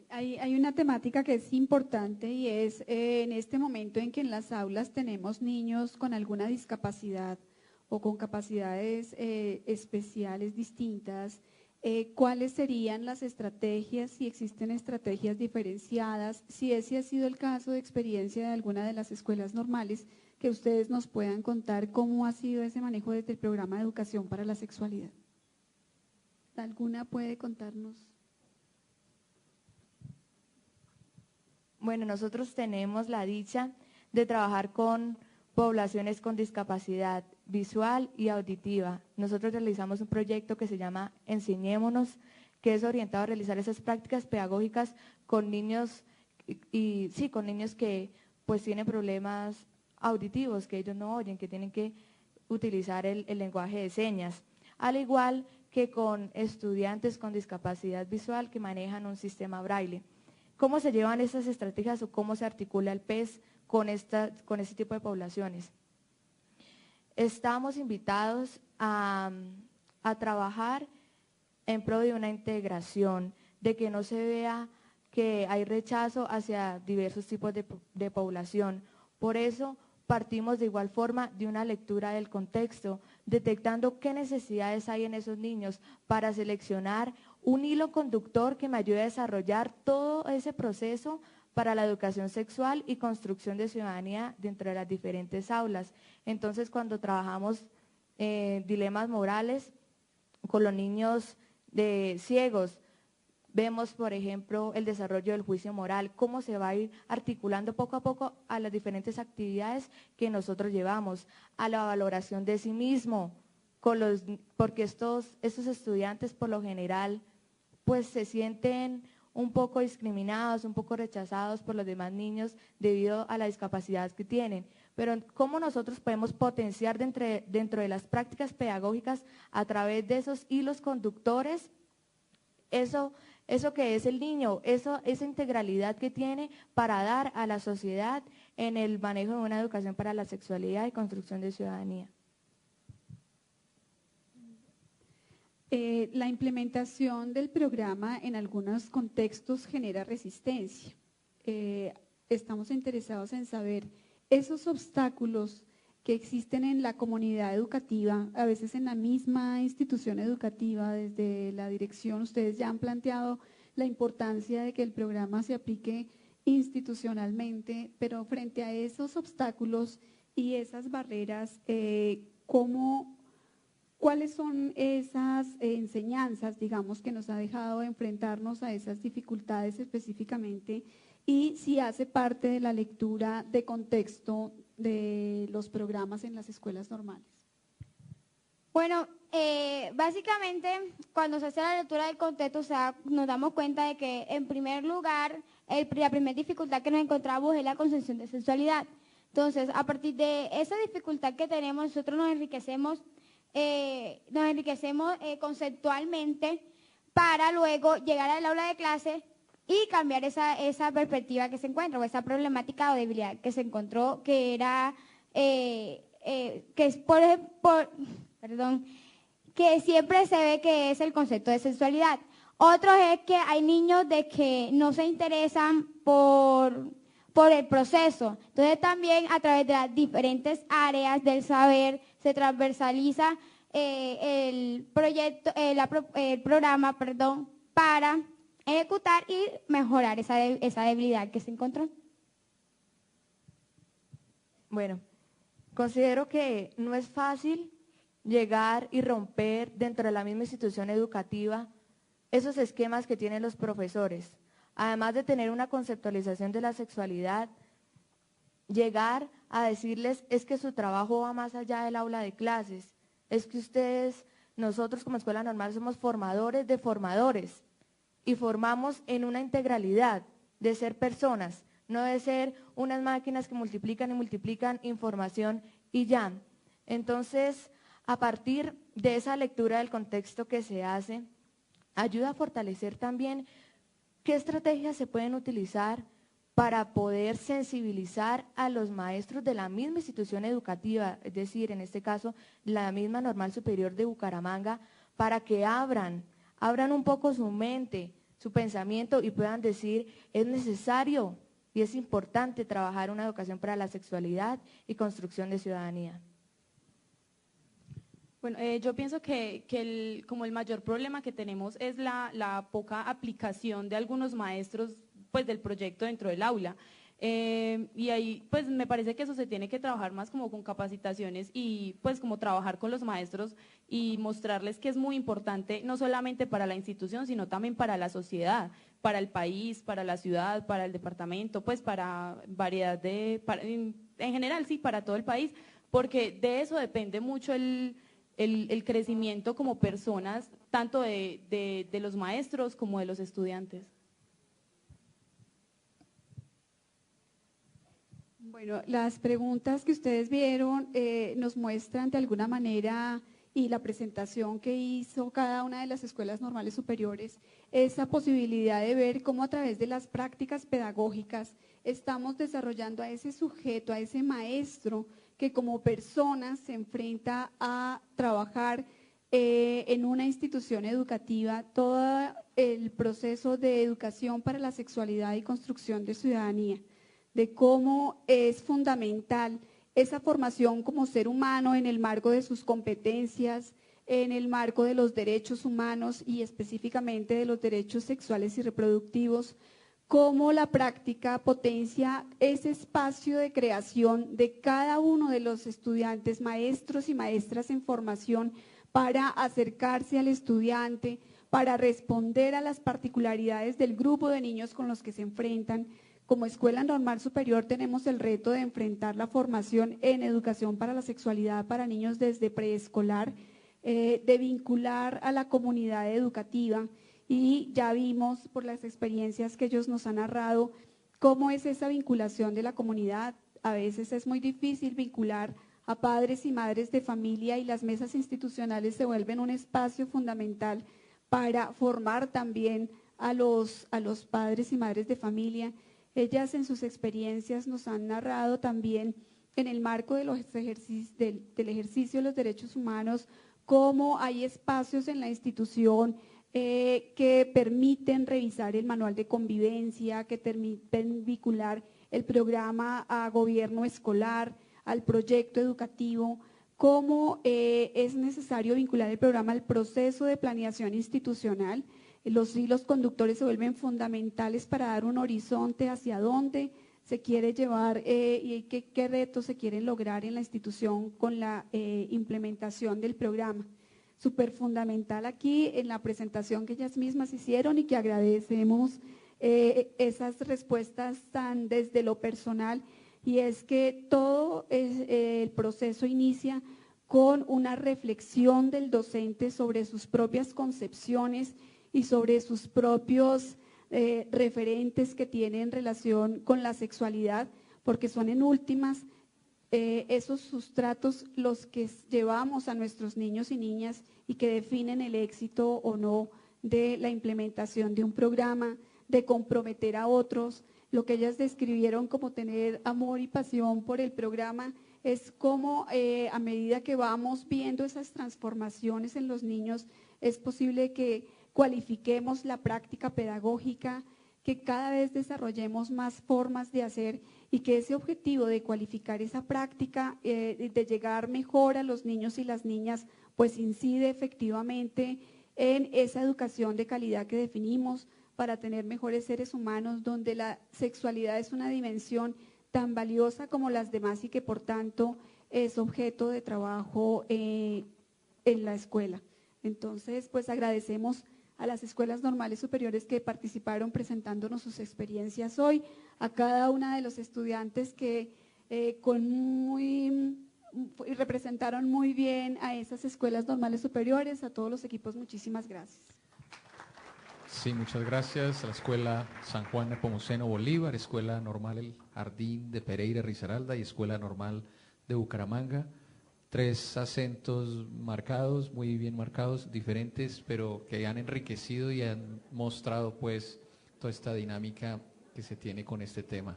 Hay una temática que es importante y es en este momento en que en las aulas tenemos niños con alguna discapacidad o con capacidades especiales distintas, ¿cuáles serían las estrategias, si existen estrategias diferenciadas, si ese ha sido el caso de experiencia de alguna de las escuelas normales, que ustedes nos puedan contar cómo ha sido ese manejo desde el programa de educación para la sexualidad? ¿Alguna puede contarnos? Bueno, nosotros tenemos la dicha de trabajar con poblaciones con discapacidad visual y auditiva. Nosotros realizamos un proyecto que se llama Enseñémonos, que es orientado a realizar esas prácticas pedagógicas con niños con niños que pues tienen problemas auditivos, que ellos no oyen, que tienen que utilizar el lenguaje de señas, al igual que con estudiantes con discapacidad visual que manejan un sistema braille. ¿Cómo se llevan estas estrategias o cómo se articula el PES con este tipo de poblaciones? Estamos invitados a trabajar en pro de una integración, de que no se vea que hay rechazo hacia diversos tipos de población. Por eso partimos de igual forma de una lectura del contexto, detectando qué necesidades hay en esos niños para seleccionar un hilo conductor que me ayude a desarrollar todo ese proceso para la educación sexual y construcción de ciudadanía dentro de las diferentes aulas. Entonces, cuando trabajamos dilemas morales con los niños ciegos, vemos, por ejemplo, el desarrollo del juicio moral, cómo se va a ir articulando poco a poco a las diferentes actividades que nosotros llevamos, a la valoración de sí mismo, porque estos estudiantes por lo general pues se sienten un poco discriminados, un poco rechazados por los demás niños debido a la discapacidad que tienen. Pero cómo nosotros podemos potenciar dentro de las prácticas pedagógicas a través de esos hilos conductores, eso que es el niño, esa integralidad que tiene para dar a la sociedad en el manejo de una educación para la sexualidad y construcción de ciudadanía. La implementación del programa en algunos contextos genera resistencia. Estamos interesados en saber esos obstáculos que existen en la comunidad educativa, a veces en la misma institución educativa, desde la dirección. Ustedes ya han planteado la importancia de que el programa se aplique institucionalmente, pero frente a esos obstáculos y esas barreras, ¿cuáles son esas enseñanzas, digamos, que nos ha dejado enfrentarnos a esas dificultades específicamente? Y si hace parte de la lectura de contexto de los programas en las escuelas normales. Bueno, básicamente cuando se hace la lectura del contexto, o sea, nos damos cuenta de que en primer lugar, la primera dificultad que nos encontramos es la concepción de sexualidad. Entonces, a partir de esa dificultad que tenemos, nosotros nos enriquecemos conceptualmente para luego llegar al aula de clase y cambiar esa perspectiva que se encuentra, o esa problemática o debilidad que se encontró, que era, que es que siempre se ve que es el concepto de sexualidad. Otro es que hay niños de que no se interesan por el proceso. Entonces también a través de las diferentes áreas del saber se transversaliza el programa, para ejecutar y mejorar esa debilidad que se encontró. Bueno, considero que no es fácil llegar y romper dentro de la misma institución educativa esos esquemas que tienen los profesores. Además de tener una conceptualización de la sexualidad, llegar a decirles es que su trabajo va más allá del aula de clases, es que nosotros como escuela normal somos formadores de formadores y formamos en una integralidad de ser personas, no de ser unas máquinas que multiplican y multiplican información y ya. Entonces, a partir de esa lectura del contexto que se hace, ayuda a fortalecer también qué estrategias se pueden utilizar para poder sensibilizar a los maestros de la misma institución educativa, es decir, en este caso, la misma Normal Superior de Bucaramanga, para que abran un poco su mente, su pensamiento y puedan decir, es necesario y es importante trabajar una educación para la sexualidad y construcción de ciudadanía. Bueno, yo pienso que como el mayor problema que tenemos es la poca aplicación de algunos maestros pues, del proyecto dentro del aula. Y ahí pues me parece que eso se tiene que trabajar más como con capacitaciones y pues como trabajar con los maestros y mostrarles que es muy importante no solamente para la institución sino también para la sociedad, para el país, para la ciudad, para el departamento, pues para variedad en general sí, para todo el país, porque de eso depende mucho el crecimiento como personas, tanto de los maestros como de los estudiantes. Bueno, las preguntas que ustedes vieron nos muestran de alguna manera, y la presentación que hizo cada una de las escuelas normales superiores, esa posibilidad de ver cómo a través de las prácticas pedagógicas estamos desarrollando a ese sujeto, a ese maestro, que como persona se enfrenta a trabajar en una institución educativa todo el proceso de educación para la sexualidad y construcción de ciudadanía, de cómo es fundamental esa formación como ser humano en el marco de sus competencias, en el marco de los derechos humanos y específicamente de los derechos sexuales y reproductivos, cómo la práctica potencia ese espacio de creación de cada uno de los estudiantes, maestros y maestras en formación, para acercarse al estudiante, para responder a las particularidades del grupo de niños con los que se enfrentan. Como Escuela Normal Superior tenemos el reto de enfrentar la formación en educación para la sexualidad para niños desde preescolar, de vincular a la comunidad educativa. Y ya vimos por las experiencias que ellos nos han narrado cómo es esa vinculación de la comunidad. A veces es muy difícil vincular a padres y madres de familia y las mesas institucionales se vuelven un espacio fundamental para formar también a los padres y madres de familia. Ellas en sus experiencias nos han narrado también en el marco de los del ejercicio de los derechos humanos cómo hay espacios en la institución que permiten revisar el manual de convivencia, que permiten vincular el programa a gobierno escolar, al proyecto educativo, cómo es necesario vincular el programa al proceso de planeación institucional. Los hilos conductores se vuelven fundamentales para dar un horizonte hacia dónde se quiere llevar y qué retos se quieren lograr en la institución con la implementación del programa. Súper fundamental aquí en la presentación que ellas mismas hicieron y que agradecemos esas respuestas tan desde lo personal, y es que todo el proceso inicia con una reflexión del docente sobre sus propias concepciones y sobre sus propios referentes que tienen en relación con la sexualidad, porque son en últimas esos sustratos los que llevamos a nuestros niños y niñas y que definen el éxito o no de la implementación de un programa, de comprometer a otros. Lo que ellas describieron como tener amor y pasión por el programa es como a medida que vamos viendo esas transformaciones en los niños, es posible que cualifiquemos la práctica pedagógica, que cada vez desarrollemos más formas de hacer y que ese objetivo de cualificar esa práctica, de llegar mejor a los niños y las niñas, pues incide efectivamente en esa educación de calidad que definimos para tener mejores seres humanos, donde la sexualidad es una dimensión tan valiosa como las demás y que por tanto es objeto de trabajo en la escuela. Entonces, pues agradecemos a las escuelas normales superiores que participaron presentándonos sus experiencias hoy, a cada una de los estudiantes que representaron muy bien a esas escuelas normales superiores, a todos los equipos, muchísimas gracias. Sí, muchas gracias a la Escuela San Juan Nepomuceno Bolívar, Escuela Normal El Jardín de Pereira Risaralda y Escuela Normal de Bucaramanga. 3 acentos marcados, muy bien marcados, diferentes, pero que han enriquecido y han mostrado pues toda esta dinámica que se tiene con este tema.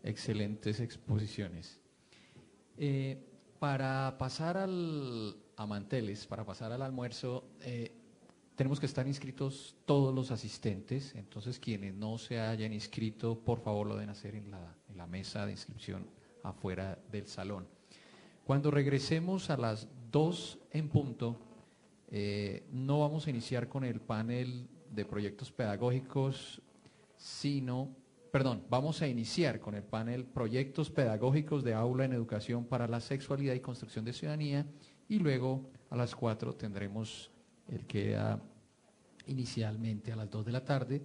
Excelentes exposiciones. Para pasar a manteles, para pasar al almuerzo, tenemos que estar inscritos todos los asistentes, entonces quienes no se hayan inscrito, por favor lo deben hacer en la mesa de inscripción afuera del salón. Cuando regresemos a las 2 en punto, no vamos a iniciar con el panel de proyectos pedagógicos, vamos a iniciar con el panel Proyectos Pedagógicos de Aula en Educación para la Sexualidad y Construcción de Ciudadanía, y luego a las 4 tendremos el que era inicialmente a las 2 de la tarde,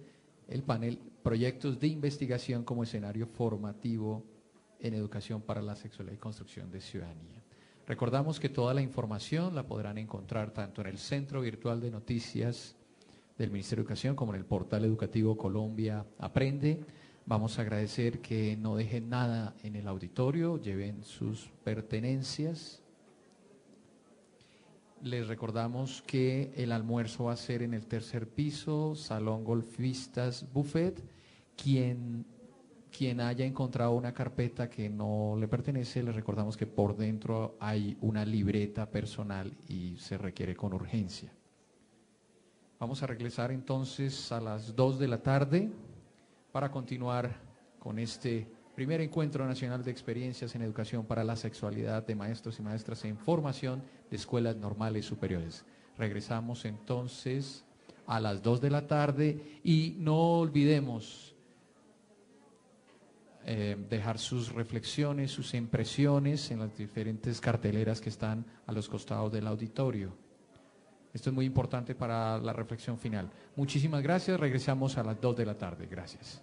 el panel Proyectos de Investigación como Escenario Formativo en Educación para la Sexualidad y Construcción de Ciudadanía. Recordamos que toda la información la podrán encontrar tanto en el Centro Virtual de Noticias del Ministerio de Educación como en el portal educativo Colombia Aprende. Vamos a agradecer que no dejen nada en el auditorio, lleven sus pertenencias. Les recordamos que el almuerzo va a ser en el 3er piso, Salón Golfistas Buffet. Quien haya encontrado una carpeta que no le pertenece, les recordamos que por dentro hay una libreta personal y se requiere con urgencia. Vamos a regresar entonces a las 2 de la tarde para continuar con este primer encuentro nacional de experiencias en educación para la sexualidad de maestros y maestras en formación de escuelas normales superiores. Regresamos entonces a las 2 de la tarde y no olvidemos dejar sus reflexiones, sus impresiones en las diferentes carteleras que están a los costados del auditorio. Esto es muy importante para la reflexión final. Muchísimas gracias, regresamos a las 2 de la tarde. Gracias.